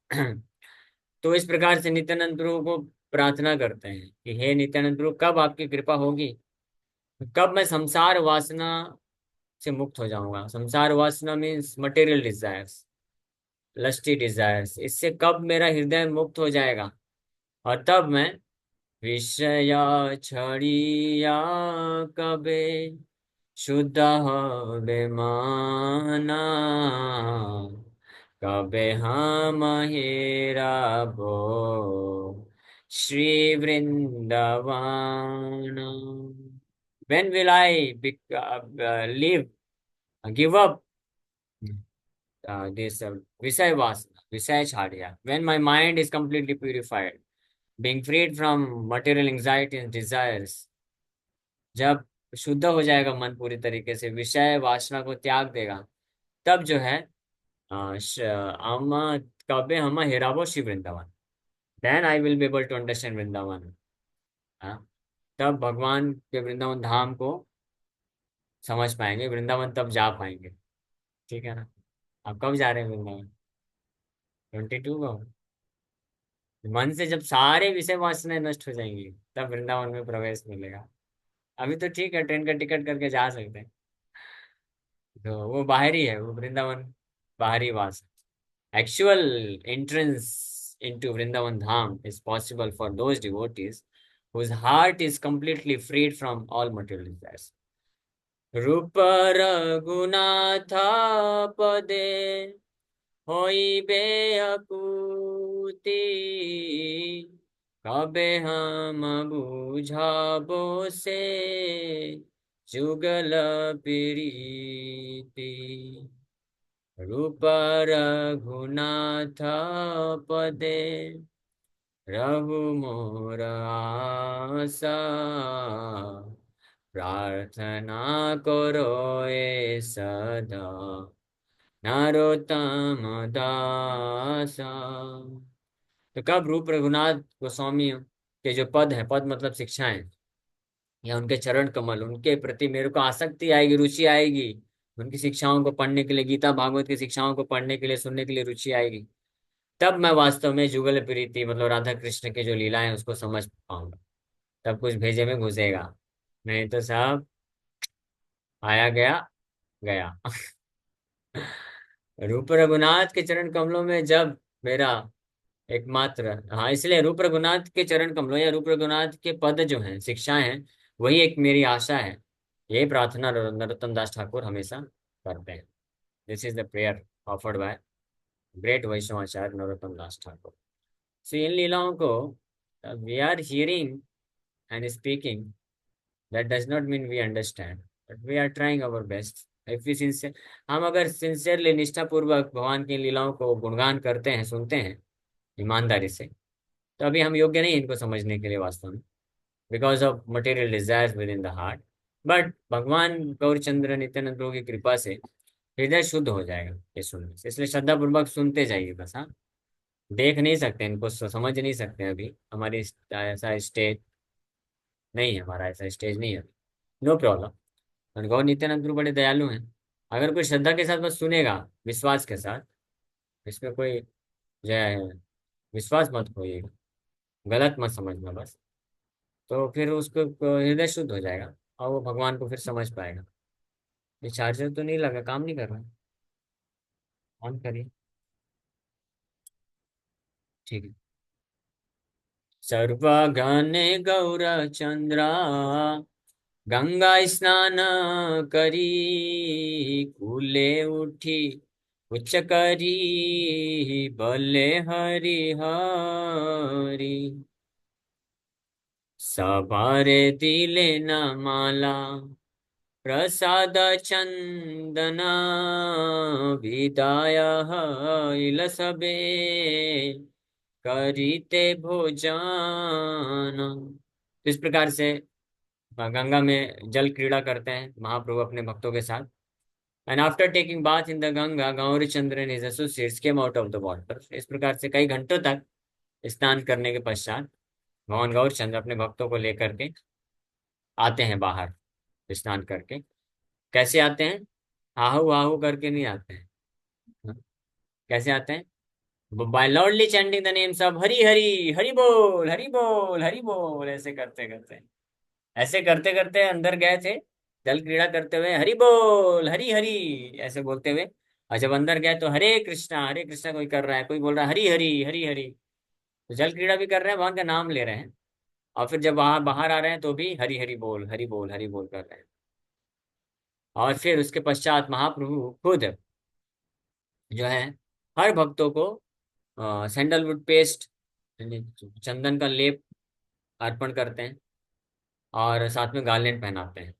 तो इस प्रकार से नित्यानंद प्रभु को प्रार्थना करते हैं कि हे नित्यानंद प्रभु, कब आपकी कृपा होगी, कब मैं संसार वासना से मुक्त हो जाऊंगा। संसार वासना means material desires, lusty desires, इससे कब मेरा हृदय मुक्त हो जाएगा, और तब मैं विषय छड़िया कबे शुद्ध হবে माना, कबे हम हेराबो Shri Vrindavan. When will I leave, give up this Visay Vasana, Visay Chhadya. When my mind is completely purified, being freed from material anxiety and desires, जब शुद्ध हो जाएगा मन पूरी तरीके से, विषय वासना को त्याग देगा, तब जो है हम कबे हम हेराबो शिव Vrindavan, then I will be able to understand Vrindavan. हाँ, तब भगवान के वृंदावन धाम को समझ पाएंगे, वृंदावन तब जा पाएंगे। ठीक है ना? आप कब जा रहे हैं वृंदावन? 22 को? मन से जब सारे विषय वासनाएं नष्ट हो जाएंगी, तब वृंदावन में प्रवेश मिलेगा। अभी तो ठीक है, ट्रेन का टिकट करके जा सकते हैं। तो वो बाहरी है, वो वृंदावन बाहरी वास। Actual entrance into Vrindavan Dham is possible for those devotees whose heart is completely freed from all material desires. रूप रघुनाथ पदे होइबे अकुति, कबे हम बुझाबो से जुगल प्रीति। रूप रघुनाथ पदे रहु मोर आशा, प्रार्थना करो ए सदा नरोत्तम दासा। तो कब रूप रघुनाथ गोस्वामी के जो पद है, पद मतलब शिक्षाएं, या उनके चरण कमल, उनके प्रति मेरे को आसक्ति आएगी, रुचि आएगी, उनकी शिक्षाओं को पढ़ने के लिए, गीता भागवत की शिक्षाओं को पढ़ने के लिए, सुनने के लिए रुचि आएगी, तब मैं वास्तव में जुगल प्रीति मतलब राधा कृष्ण के जो लीलाएं हैं उसको समझ पाऊंगा। तब कुछ भेजे में घुसेगा, नहीं तो सब आया गया गया। रूप रघुनाथ के चरण कमलों में जब मेरा एकमात्र, हाँ, इसलिए रूप रघुनाथ के चरण कमलों या रूप रघुनाथ के पद जो हैं, शिक्षाएं हैं, वही एक मेरी आशा है। यही प्रार्थना नरोत्तम दास ठाकुर हमेशा करते हैं। This is the prayer offered by great Vaishnavacharya Narottam Das Thakur. So इन लीलाओं को we are hearing and speaking, that does not mean we understand, but we are trying our best. If we sincere, हम अगर सिंसियरली निष्ठापूर्वक भगवान की लीलाओं को गुणगान करते हैं, सुनते हैं ईमानदारी से, तो अभी हम योग्य नहीं इनको समझने के लिए वास्तव में, because of material desires with in the heart. But भगवान गौरचंद्र नित्यानंद प्रभु की कृपा से हृदय शुद्ध हो जाएगा ये सुनने से। इसलिए श्रद्धा पूर्वक सुनते जाइए बस। हाँ, देख नहीं सकते इनको, समझ नहीं सकते अभी, हमारी ऐसा स्टेज नहीं है, हमारा ऐसा स्टेज नहीं है। No problem. और गौर नित्यानंद प्रभु बड़े दयालु हैं। अगर कोई श्रद्धा के साथ बस सुनेगा, विश्वास के साथ, इसमें कोई जो है विश्वास मत खोइएगा, गलत मत समझना बस, तो फिर उसको हृदय शुद्ध हो जाएगा और वो भगवान को फिर समझ पाएगा। ये चार्जर तो नहीं लगा, काम नहीं कर रहा? ऑन करिए। ठीक है। सर्वगण गौर चंद्रा गंगा स्नान करी, कूले उठी उच्च करी बले हरि हरि। सबारे दिले न माला प्रसाद चंदना, विदाय इल सबे करीते भोजन। तो इस प्रकार से गंगा में जल क्रीड़ा करते हैं महाप्रभु अपने भक्तों के साथ। And after taking bath in the Ganga, Gaurichandra and his associates came out of the water. इस प्रकार से कई घंटों तक स्नान करने के पश्चात भगवान गौरचंद्र अपने भक्तों को लेकर के आते हैं बाहर स्नान करके। कैसे आते हैं? आहू आहू करके नहीं आते हैं। हाँ? कैसे आते हैं? By loudly chanting the names of Hari Hari, Hari बोल हरि बोल हरि बोल, ऐसे करते करते, ऐसे करते करते अंदर गए थे, जल क्रीड़ा करते हुए हरि बोल हरि हरि ऐसे बोलते हुए। और जब अंदर गए तो हरे कृष्णा कोई कर रहा है, कोई बोल रहा है हरि हरि हरि हरि। तो जल क्रीड़ा भी कर रहे हैं, भगवान का नाम ले रहे हैं। और फिर जब वहां बाहर आ रहे हैं तो भी हरि हरि बोल हरि बोल हरि बोल कर रहे हैं। और फिर उसके पश्चात महाप्रभु खुद जो है हर भक्तों को सैंडलवुड पेस्ट यानी चंदन का लेप अर्पण करते हैं और साथ में गार्लेंड पहनाते हैं।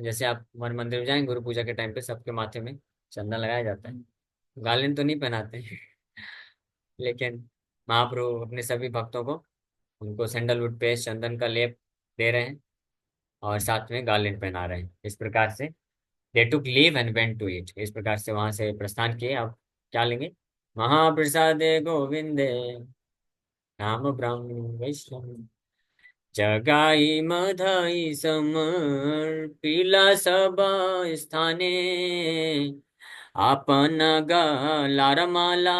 जैसे आप हमारे मंदिर में जाएंगे गुरु पूजा के टाइम पे सबके माथे में चंदन लगाया जाता है, गालिन तो नहीं पहनाते लेकिन महाप्रभु अपने सभी भक्तों को, उनको सैंडलवुड पेस्ट, चंदन का लेप दे रहे हैं और साथ में गार्लैंड पहना रहे हैं। इस प्रकार से they took leave and went to it, इस प्रकार से वहां से प्रस्थान किए। अब क्या लेंगे? महाप्रसादे गोविंदे नाम ब्रह्म वैष्णव जगाई मधाई समर्पिला सभा स्थाने आपन गलार माला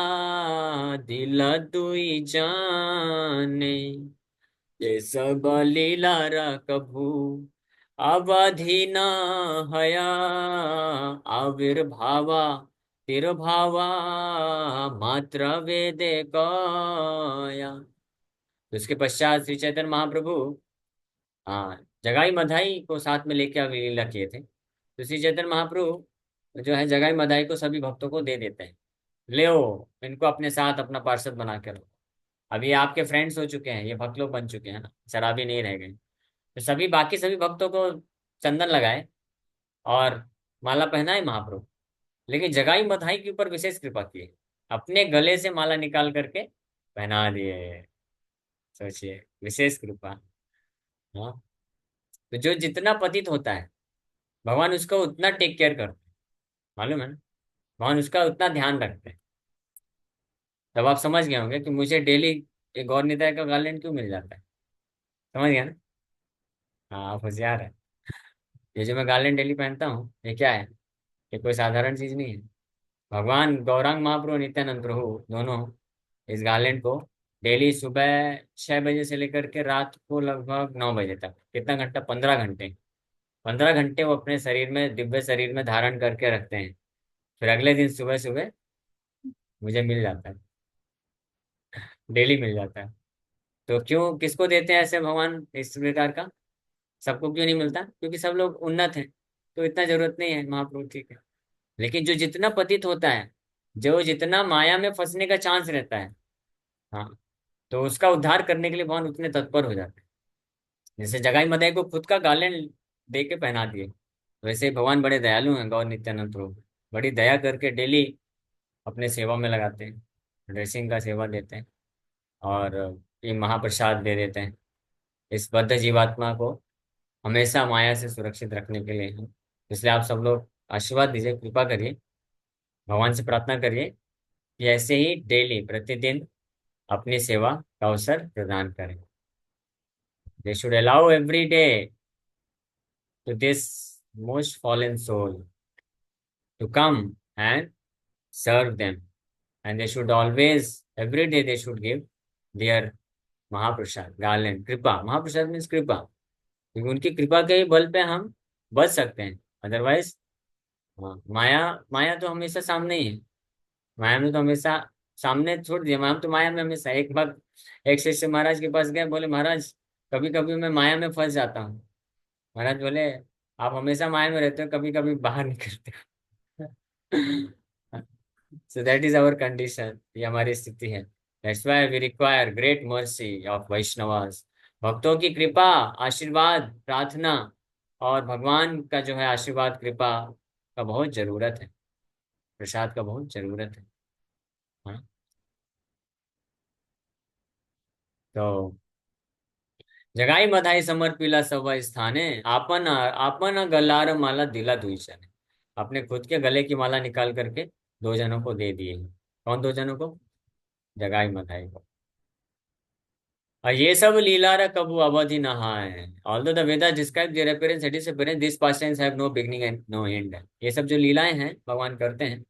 दिल दुई जाने ये सब लीलारा कभू अवधि न हया आविर्भावा तिरुभावा मात्र वेदे कया। तो उसके पश्चात श्री चैतन्य महाप्रभु हाँ जगाई मधाई को साथ में लेके लीला किए थे। तो श्री चैतन्य महाप्रभु जो है जगाई मधाई को सभी भक्तों को दे देते हैं, ले इनको अपने साथ अपना पार्षद बना के रखो। अभी आपके फ्रेंड्स हो चुके हैं, ये भक्त लोग बन चुके हैं ना, शराबी नहीं रह गए। तो सभी बाकी सभी भक्तों को चंदन लगाए और माला पहनाए महाप्रभु, लेकिन जगाई मधाई के ऊपर विशेष कृपा की, अपने गले से माला निकाल करके पहना दिए। सोचिए, विशेष कृपा। हाँ, तो जो जितना पतित होता है भगवान उसका उतना टेक केयर करते हैं, मालूम है ना, भगवान उसका उतना ध्यान रखते हैं। तब आप समझ गए होंगे कि मुझे डेली एक गौर निताय का गार्लैंड क्यों मिल जाता है। समझ गया ना? हाँ, आप होशियार है। ये जो मैं गार्लैंड डेली पहनता हूँ, ये क्या है? ये कोई साधारण चीज नहीं है। भगवान गौरांग महाप्रभु, नित्यानंद प्रभु दोनों इस गार्लैंड को डेली सुबह 6 बजे से लेकर के रात को लगभग 9 बजे तक, कितना घंटा, 15 घंटे, 15 घंटे वो अपने शरीर में, दिव्य शरीर में धारण करके रखते हैं। फिर अगले दिन सुबह सुबह मुझे मिल जाता है, डेली मिल जाता है। तो क्यों, किसको देते हैं ऐसे भगवान इस प्रकार का? सबको क्यों नहीं मिलता? क्योंकि सब लोग उन्नत हैं, तो इतना जरूरत नहीं है महाप्रभु, ठीक है। लेकिन जो जितना पतित होता है, जो जितना माया में फंसने का चांस रहता है, हाँ, तो उसका उद्धार करने के लिए भगवान उतने तत्पर हो जाते हैं। जैसे जगाई मदाई को खुद का गार्लैंड दे के पहना दिए, वैसे ही भगवान बड़े दयालु हैं, गौर नित्यानंद प्रभु बड़ी दया करके डेली अपने सेवा में लगाते हैं, ड्रेसिंग का सेवा देते हैं और ये महाप्रसाद दे देते हैं इस बद्ध जीवात्मा को, हमेशा माया से सुरक्षित रखने के लिए हैं। इसलिए आप सब लोग आशीर्वाद दीजिए, कृपा करिए, भगवान से प्रार्थना करिए कि ऐसे ही डेली प्रतिदिन अपनी सेवा का अवसर प्रदान करें। They should allow every day to this most fallen soul to come and serve them. And they should always, every day they should give their महाप्रसाद, garland, कृपा। महाप्रसाद मीन्स कृपा, क्योंकि उनकी कृपा के ही बल पे हम बच सकते हैं। अदरवाइज हाँ, माया, माया तो हमेशा सामने ही है। माया में तो हमेशा सामने छोड़ दिया, माया तो माया में हमेशा। एक बार एक शिष्य महाराज के पास गए, बोले महाराज कभी कभी मैं माया में फंस जाता हूँ। महाराज बोले आप हमेशा माया में रहते हो, कभी कभी बाहर निकलते हो। So that is our condition, ये हमारी स्थिति है। That's why we require great mercy of Vaishnavas, भक्तों की कृपा, आशीर्वाद, प्रार्थना और भगवान का जो है आशीर्वाद, कृपा का बहुत जरूरत है, प्रसाद का बहुत जरूरत है। हाँ, तो जगाई मधाई समर्पिला सब स्थाने आपन आपन गलार माला दिला दुई जने, अपने खुद के गले की माला निकाल करके 2 जनों को दे दिए। कौन 2 जनों को? जगाई मधाई को। और ये सब लीला कबू अवधि नहाए, although the Veda describe their appearance and disappearance this pastimes have no beginning and no end. ये सब जो लीलाएं हैं भगवान करते हैं,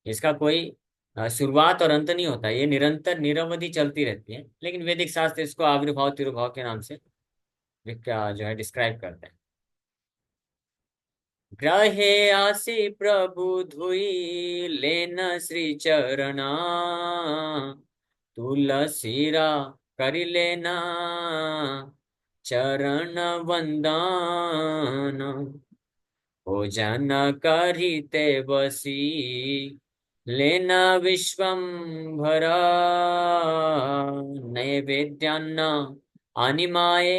इसका कोई शुरुआत और अंत नहीं होता, ये निरंतर निरवधि चलती रहती है। लेकिन वैदिक शास्त्र इसको आविर्भाव तिरुभाव के नाम से जो है डिस्क्राइब करते हैं। ग्रहे आसी प्रभु धुई लेन श्री चरणा तुलसीरा करि लेना चरण वंदन भोजन करिते बसी लेना विश्वम्भरा नैवेद्यान्न अनिमाये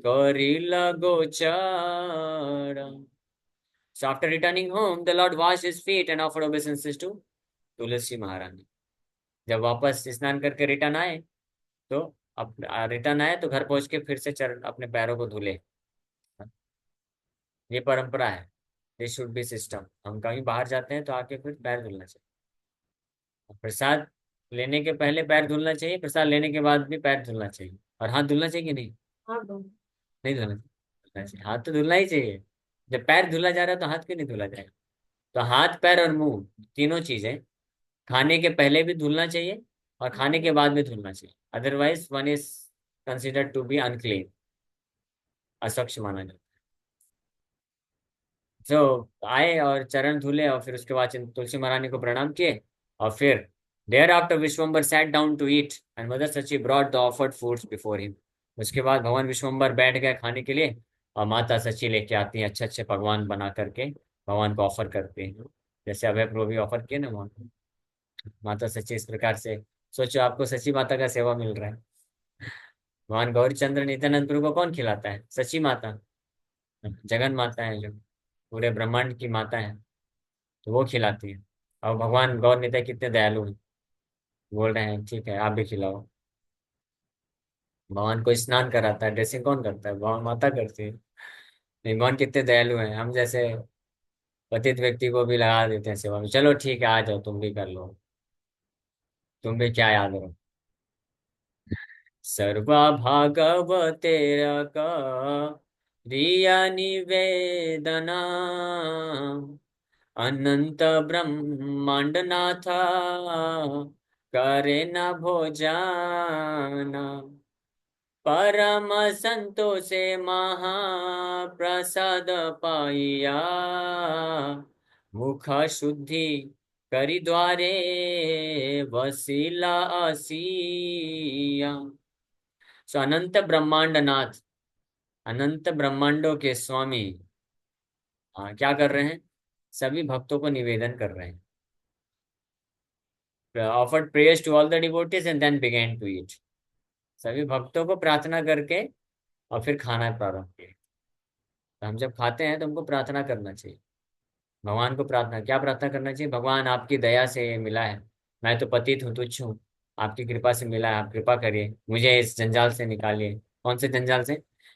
करिल गोचर So after returning home, the Lord washed his feet and offered obeisances to तुलसी महारानी. जब वापस स्नान करके तो अब रिटर्न आए तो घर पहुंच के फिर से चरण अपने पैरों को धुले. ये परंपरा है. This should be system. हम कहीं बाहर जाते हैं तो आके फिर पैर धुलना चाहिए. प्रसाद लेने के पहले पैर धुलना चाहिए, प्रसाद लेने के बाद भी पैर धुलना चाहिए. और हाथ धुलना चाहिए कि नहीं? हाँ दो। नहीं धुलना चाहिए. हाथ तो धुलना ही चाहिए. जब पैर धुला जा रहा है तो हाथ क्यों नहीं धुला जाएगा? तो हाथ पैर और मुंह तीनों चीजें खाने के पहले भी धुलना चाहिए और खाने के बाद भी धुलना चाहिए. Otherwise one is considered to be unclean. अस्वच्छ माना जाता है. जो आए और चरण धुले और फिर उसके बाद तुलसी महारानी को प्रणाम किए. और फिर thereafter Vishwambhar sat down to eat and mother Sachi brought the offered foods before him. उसके बाद भगवान विश्वम्बर बैठ गए खाने के लिए और माता सची लेके आती हैं अच्छे अच्छे पकवान बना करके भगवान को ऑफर करते हैं. जैसे अभय प्रभु भी ऑफर किए ना भगवान को. माता सची इस प्रकार से सोचो आपको सची माता का सेवा मिल रहा है. भगवान गौरीचंद्र नित्यानंद प्रभु को कौन खिलाता है? सची माता. जगन माता है जो पूरे ब्रह्मांड की माता है. तो वो खिलाती है. और भगवान गौर निताई कितने दयालु हैं. बोल रहे हैं ठीक है आप भी खिलाओ. भगवान को स्नान कराता है. ड्रेसिंग कौन करता है? भगवान माता करती है. नहीं, भगवान कितने दयालु हैं. हम जैसे पतित व्यक्ति को भी लगा देते हैं सेवा में. चलो ठीक है आ जाओ तुम भी कर लो. तुम भी क्या याद रहो. सर्वा भागवतेर का रिया निवेदना अनंत ब्रह्मांड नाथा करे न भोजाना परम संतोषे महाप्रसाद पाइया मुख शुद्धि करि द्वारे वसीला असिया. सो अनंत ब्रह्मांड नाथ, अनंत ब्रह्मांडों के स्वामी क्या कर रहे हैं? सभी भक्तों को निवेदन कर रहे हैं. Offered prayers to all the devotees and then began to eat. सभी भक्तों को प्रार्थना करके और फिर खाना प्रारंभ किया. तो हम जब खाते हैं तो हमको प्रार्थना करना चाहिए. भगवान को प्रार्थना क्या प्रार्थना करना चाहिए? भगवान आपकी दया से ये मिला है. मैं तो पतित हूँ, तुच्छ हूँ. आपकी कृपा से मिला है. आप कृपा करिए मुझे इस जंजाल से निकालिए. कौन से जंजाल से?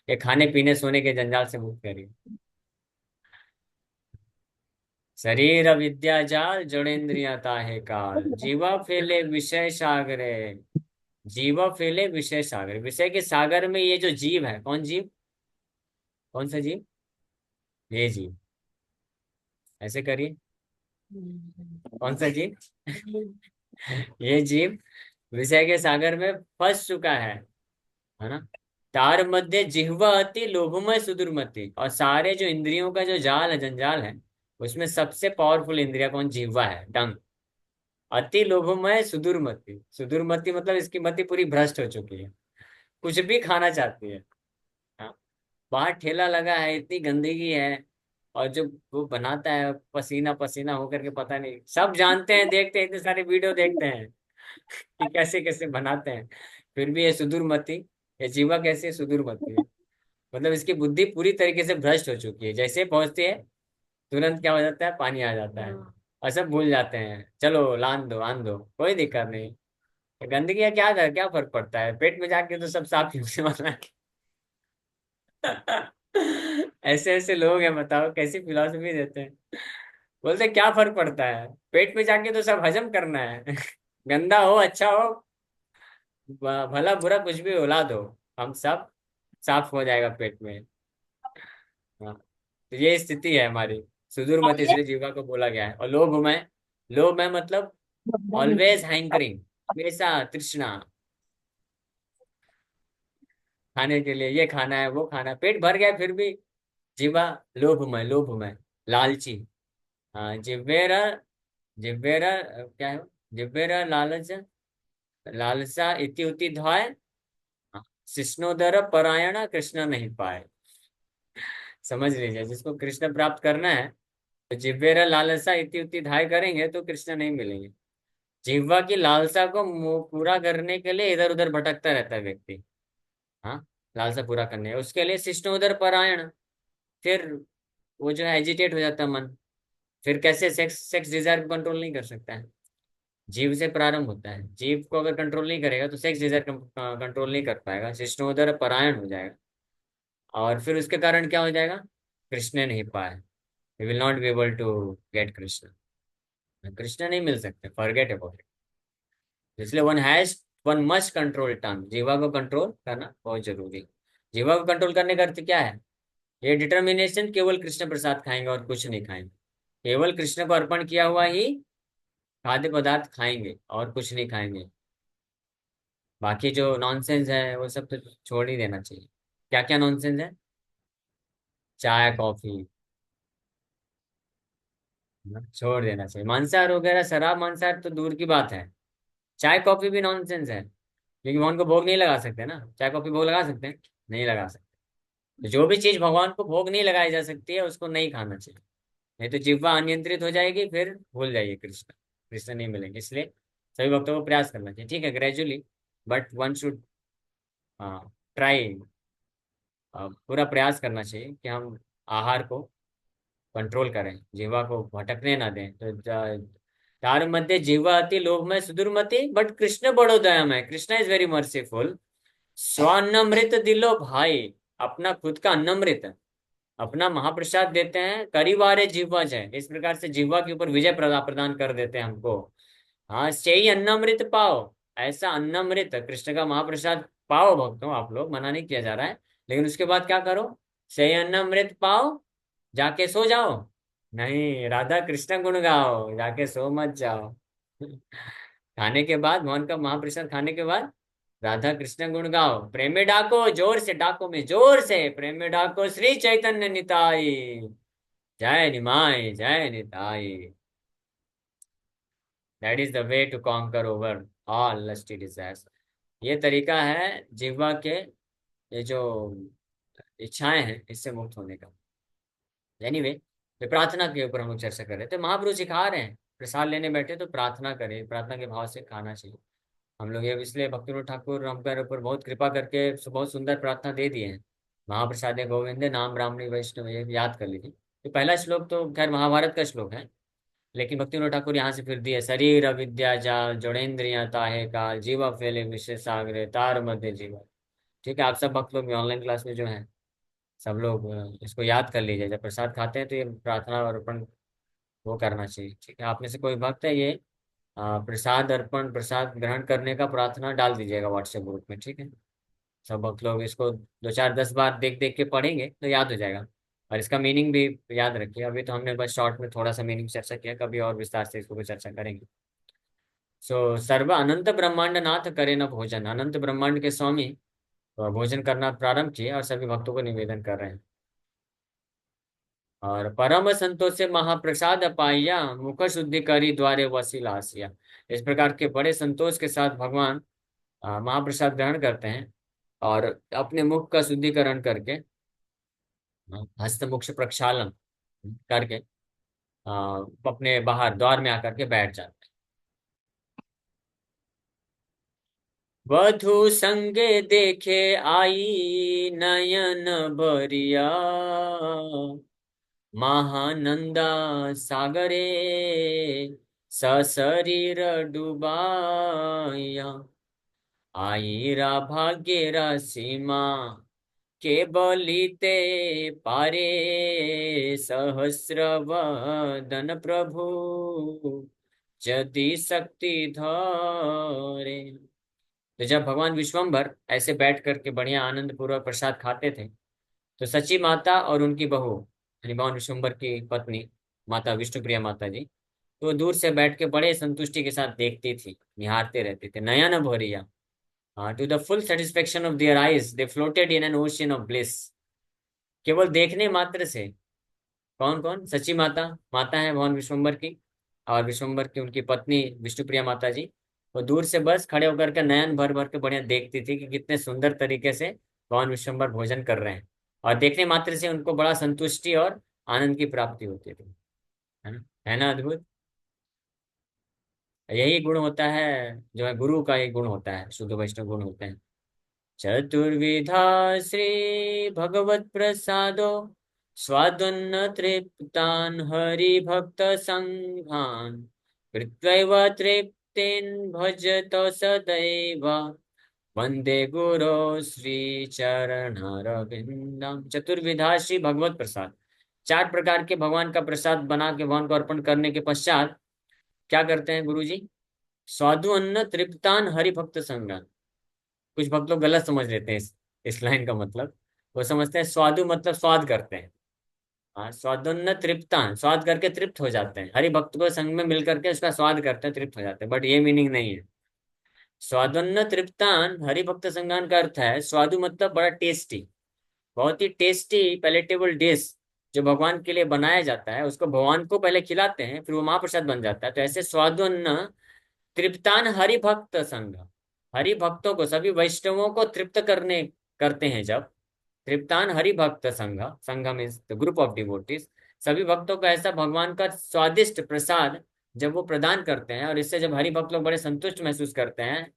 ये खाने पीने सोने के जंजाल से मुक्त करिए. शरीर विद्या जाल जोड़ेंद्रिया ताहे काल जीवा फैले विषय सागरे. जीवा फैले विषय सागर. विषय के सागर में ये जो जीव है, कौन जीव? कौन सा जीव? ये जीव. ऐसे करिए. कौन सा जीव? ये जीव विषय के सागर में फंस चुका है ना. तार मध्य जिह्वा अति लोभमय सुदुर्मति. और सारे जो इंद्रियों का जो जाल है, जंजाल है, उसमें सबसे पावरफुल इंद्रिया कौन? जिह्वा है, टंग. अति लोभमय सुदुर्मति. सुदुर्मति मतलब इसकी मति पूरी भ्रष्ट हो चुकी है. कुछ भी खाना चाहती है. हाँ? बाहर ठेला लगा है, इतनी गंदगी है. और जो वो बनाता है पसीना पसीना होकर के, पता नहीं, सब जानते हैं, देखते हैं, इतने सारे वीडियो देखते हैं कि कैसे कैसे बनाते हैं. फिर भी ये सुदूरमति, ये जीवा कैसे सुदूरमति है? मतलब इसकी बुद्धि पूरी तरीके से भ्रष्ट हो चुकी है. जैसे पहुंचती है तुरंत क्या हो जाता है? पानी आ जाता है. और सब भूल जाते हैं. चलो लान दो आन दो, कोई दिक्कत नहीं. गंदगी है, क्या फर्क पड़ता है? पेट में जाके तो सब साफ ही होने वाला है. ऐसे ऐसे लोग हैं, बताओ कैसी फिलॉसफी देते हैं. बोलते क्या फर्क पड़ता है, पेट में जाके तो सब हजम करना है. गंदा हो अच्छा हो, भला बुरा कुछ भी उला दो, हम सब साफ हो जाएगा पेट में. हाँ. तो ये स्थिति है हमारी. सुदूर मत इसलिए जीवा को बोला गया है. और लोभ है मतलब ऑलवेज हैंकरिंग, हमेशा तृष्णा. खाने के लिए ये खाना है वो खाना है. पेट भर गया फिर भी जीवा लोभमय लालची. हाँ जिव्वेरा. जिव्वेरा क्या है? जिव्वेरा लालच. लालसा इति उति धाय. शिष्णोदर परायण कृष्ण नहीं पाए. समझ लीजिए, जिसको कृष्ण प्राप्त करना है तो जिव्वेरा लालसा इति उति धाय करेंगे तो कृष्ण नहीं मिलेंगे. जिह्वा की लालसा को पूरा करने के लिए इधर उधर भटकता रहता है व्यक्ति. हाँ. लालसा पूरा करने उसके लिए शिष्णोदर परायण. फिर वो जो है एजिटेट हो जाता है मन। फिर कैसे सेक्स सेक्स डिजायर को कंट्रोल नहीं कर सकता है। जीव से प्रारंभ होता है, जीव को अगर कंट्रोल नहीं करेगा तो सेक्स डिजायर कंट्रोल नहीं कर पाएगा, शिष्टोदर परायण हो जाएगा। और फिर उसके कारण क्या हो जाएगा? कृष्ण नहीं पाए, we will not be able to get Krishna. Krishna नहीं मिल सकते, फॉरगेट अबाउट इट। इसलिए वन मस्ट कंट्रोल टंग, जीवा को कंट्रोल करना बहुत जरूरी है। जीवा को कंट्रोल करने का अर्थ क्या है? ये डिटर्मिनेशन, केवल कृष्ण प्रसाद खाएंगे और कुछ नहीं खाएंगे। केवल कृष्ण को अर्पण किया हुआ ही खाद्य पदार्थ खाएंगे और कुछ नहीं खाएंगे। बाकी जो नॉनसेंस है वो सब तो छोड़ ही देना चाहिए। क्या क्या नॉनसेंस है? चाय कॉफी छोड़ देना चाहिए। मांसाहार वगैरह, शराब मांसाहार तो दूर की बात है। चाय कॉफी भी नॉनसेंस है, क्योंकि भगवान को भोग नहीं लगा सकते ना। चाय कॉफी भोग लगा सकते हैं? नहीं लगा सकते। तो जो भी चीज भगवान को भोग नहीं लगाई जा सकती है उसको नहीं खाना चाहिए। नहीं तो जिह्वा अनियंत्रित हो जाएगी, फिर भूल जाइए कृष्ण, कृष्ण नहीं मिलेंगे। इसलिए सभी भक्तों को प्रयास करना चाहिए, ठीक है, gradually, but one should try, पूरा प्रयास करना चाहिए कि हम आहार को कंट्रोल करें, जीवा को भटकने ना दें। तो तार मध्य जीवा अति लोभ में सुदुर्मति, बट कृष्ण बड़ो दयामय, कृष्ण इज वेरी मर्सीफुल। स्वान्नमृत दिलो भाई, अपना खुद का अन्नमृत, अपना महाप्रसाद देते हैं, करिवारे जीवा जय, इस प्रकार से जीवा के ऊपर विजय प्रदान कर देते हैं हमको। हाँ, से ही अन्नमृत पाओ, ऐसा अन्नमृत कृष्ण का महाप्रसाद पाओ भक्तों। आप लोग, मना नहीं किया जा रहा है, लेकिन उसके बाद क्या करो? से ही अन्नमृत पाओ, जाके सो जाओ। नहीं, राधा कृष्ण गुण गाओ, जाके सो मत जाओ। खाने के बाद, भगवान का महाप्रसाद खाने के बाद राधा कृष्ण गुण गाओ, प्रेम में डाको, जोर से डाको, में जोर से प्रेम में डाको, श्री चैतन्य निताई, जय निमाय जय Nitai. That is the way to conquer over all lusty desires. ये तरीका है जिह्वा के, ये जो इच्छाएं हैं इससे मुक्त होने का। एनीवे, तो प्रार्थना के ऊपर हम लोग चर्चा कर रहे थे। महाप्रभु सिखा रहे हैं, प्रसाद लेने बैठे तो प्रार्थना करें, प्रार्थना के भाव से खाना चाहिए। हम लोग ये इसलिए भक्तिविनोद ठाकुर हमारे ऊपर बहुत कृपा करके बहुत सुंदर प्रार्थना दे दिए हैं। महाप्रसाद गोविंद नाम ब्राह्मणी वैष्णव, ये याद कर लीजिए। तो पहला श्लोक तो खैर महाभारत का श्लोक है, लेकिन भक्तिविनोद ठाकुर यहाँ से फिर दिए, शरीर अविद्या जाल जोड़ेन्द्रिया ताहे काल, जीवा फैले विषय सागरे तार मध्य जीवा। ठीक है, आप सब भक्त लोग भी ऑनलाइन क्लास में जो है, सब लोग इसको याद कर लीजिए। जब प्रसाद खाते हैं तो ये प्रार्थना और अर्पण वो करना चाहिए। ठीक है, आप में से कोई भक्त है, ये प्रसाद अर्पण, प्रसाद ग्रहण करने का प्रार्थना डाल दीजिएगा व्हाट्सएप ग्रुप में, ठीक है। सब भक्त लोग इसको 2 4 10 बार देख देख के पढ़ेंगे तो याद हो जाएगा। और इसका मीनिंग भी याद रखिए। अभी तो हमने बस शॉर्ट में थोड़ा सा मीनिंग चर्चा किया, कभी और विस्तार से इसको भी चर्चा करेंगे। सो सर्व अनंत ब्रह्मांड नाथ करे न भोजन, अनंत ब्रह्मांड के स्वामी भोजन करना प्रारंभ किए और सभी भक्तों को निवेदन कर रहे हैं। और परम संतोष से महाप्रसाद पाइया, मुख शुद्धि करी द्वारे वसीलासिया। इस प्रकार के बड़े संतोष के साथ भगवान महाप्रसाद ग्रहण करते हैं और अपने मुख का शुद्धिकरण करके, हस्त मुख प्रक्षालन करके अपने बाहर द्वार में आकर के बैठ जाते हैं। वधु संगे देखे आई नयन बरिया, महानंदा सागरे सशरीर डुबाया, आईरा भाग्यरा सीमा के बलिते पारे, सहस्र वदन प्रभु यदि शक्ति धरे। तो जब भगवान विश्वम्भर ऐसे बैठ करके बढ़िया आनंद पूर्वक प्रसाद खाते थे, तो सची माता और उनकी बहू, यानी भगवान विश्वम्भर की पत्नी माता विष्णुप्रिया माता जी, तो दूर से बैठ के बड़े संतुष्टि के साथ देखती थी, निहारते रहते थे। नयन भरिया, to the full satisfaction of their eyes they floated in an ocean of bliss. केवल देखने मात्र से, कौन कौन? सची माता, माता है भगवान विश्वम्भर की, और विश्वम्भर की उनकी पत्नी विष्णुप्रिया माता जी, वो दूर से बस खड़े होकर के नयन भर भर के बढ़िया देखती थी कि कितने सुंदर तरीके से भगवान विश्वम्भर भोजन कर रहे हैं। और देखने मात्र से उनको बड़ा संतुष्टि और आनंद की प्राप्ति होती थी। है ना? है ना अद्भुत? यही गुण होता है, जो है गुरु का ही गुण होता है, शुद्ध वैष्णव गुण होते हैं। चतुर्विधा श्री भगवत प्रसादो स्वादन्न तृप्तान् हरिभक्त संघान् कृत्वैव तृप्तिन् भजत सदैव वंदे गुरो श्री चरणारविंदम। चतुर्विधा श्री भगवत प्रसाद, चार प्रकार के भगवान का प्रसाद बना के भगवान को अर्पण करने के पश्चात क्या करते हैं गुरु जी? स्वादु अन्न तृप्तान हरि भक्त संगान। कुछ भक्त लोग गलत समझ लेते हैं इस लाइन का मतलब। वो समझते हैं स्वादु मतलब स्वाद करते हैं। हाँ, स्वादुन्न तृप्तान, स्वाद करके तृप्त हो जाते हैं, हरि भक्त को संग में मिल करके उसका स्वाद करते हैं, तृप्त हो जाते हैं, बट ये मीनिंग नहीं है। स्वादुन्न तृप्तान हरि भक्त संगान का अर्थ है स्वादु मतलब बड़ा टेस्टी, बहुत ही टेस्टी पैलेटेबल डिश जो भगवान के लिए बनाया जाता है, उसको भगवान को पहले खिलाते हैं, फिर वो महाप्रसाद बन जाता है। तो ऐसे स्वादुन्न तृप्तान हरि भक्त संघ, हरि भक्तों को, सभी वैष्णवों को तृप्त करने करते हैं जब। तृप्तान हरि भक्त संघ, संघ means the group of devotees, सभी भक्तों को ऐसा भगवान का स्वादिष्ट प्रसाद जब वो प्रदान करते हैं, और इससे जब हरि भक्त लोग बड़े संतुष्ट महसूस करते हैं,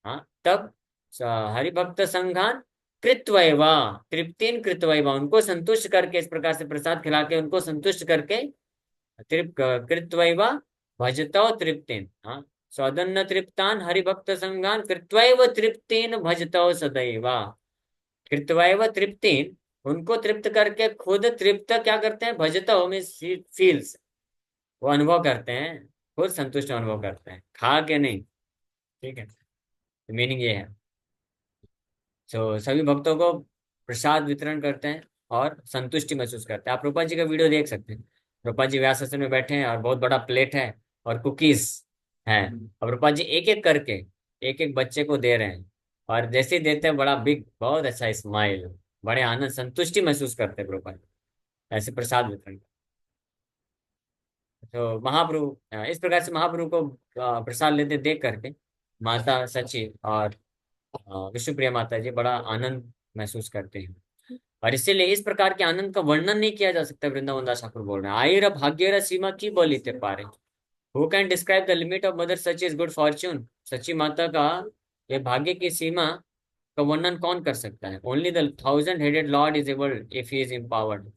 हाँ, तब हरिभक्त संघान कृत्वैवा, तृप्तिन कृत्वैवा, उनको संतुष्ट करके, इस प्रकार से प्रसाद खिला के उनको संतुष्ट करके, तृप्त कृत्वैवा भजतो तृप्तिन, हाँ, स्वदन्न तृप्तान हरिभक्त संघान कृत्वैव तृप्तिन भजतो सदैवा। कृत्वैव तृप्तिन, उनको तृप्त करके खुद तृप्त क्या करते हैं? भजतो मीन्स फील्स, वो अनुभव करते हैं, खुद संतुष्ट अनुभव करते हैं, खा के नहीं। ठीक है, मीनिंग ये है। सो सभी भक्तों को प्रसाद वितरण करते हैं और संतुष्टि महसूस करते हैं। आप रूपा जी का वीडियो देख सकते हैं, रूपा जी व्यास आसन में बैठे हैं और बहुत बड़ा प्लेट है और कुकीज है। अब रूपा जी एक एक करके एक एक बच्चे को दे रहे हैं, और जैसे ही देते हैं बड़ा बिग, बहुत अच्छा स्माइल, बड़े आनंद संतुष्टि महसूस करते हैं रूपा जी ऐसे प्रसाद वितरण। तो महाप्रभु इस प्रकार से महाप्रभु को प्रसाद लेते देख करके माता सची और विष्णुप्रिया माता जी बड़ा आनंद महसूस करते हैं। और इसीलिए इस प्रकार के आनंद का वर्णन नहीं किया जा सकता। वृंदावन दास ठाकुर बोल रहे हैं, आयरा भाग्यरा सीमा की बोलीते पारे, who can describe the limit of mother such is good Fortune. सच्ची माता का ये भाग्य की सीमा का वर्णन कौन कर सकता है? Only the thousand headed Lord is able if he is empowered.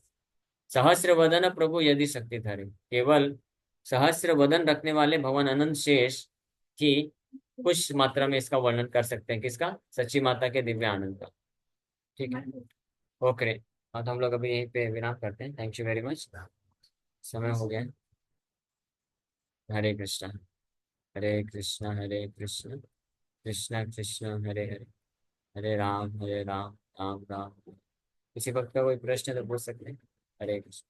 सहस्र वदन प्रभु यदि शक्ति धरे, केवल सहस्र वदन रखने वाले भगवान अनंत शेष की कुछ मात्रा में इसका वर्णन कर सकते हैं। किसका? सच्ची माता के दिव्य आनंद का। ठीक है, ओके। हाँ, तो हम लोग अभी यहीं पे विराम करते हैं। थैंक यू वेरी मच, समय हो गया है। हरे कृष्णा, हरे कृष्णा, हरे कृष्णा, कृष्णा कृष्णा हरे हरे, हरे राम राम राम। किसी वक्त का कोई प्रश्न है तो पूछ सकते हैं। हरे कृष्ण।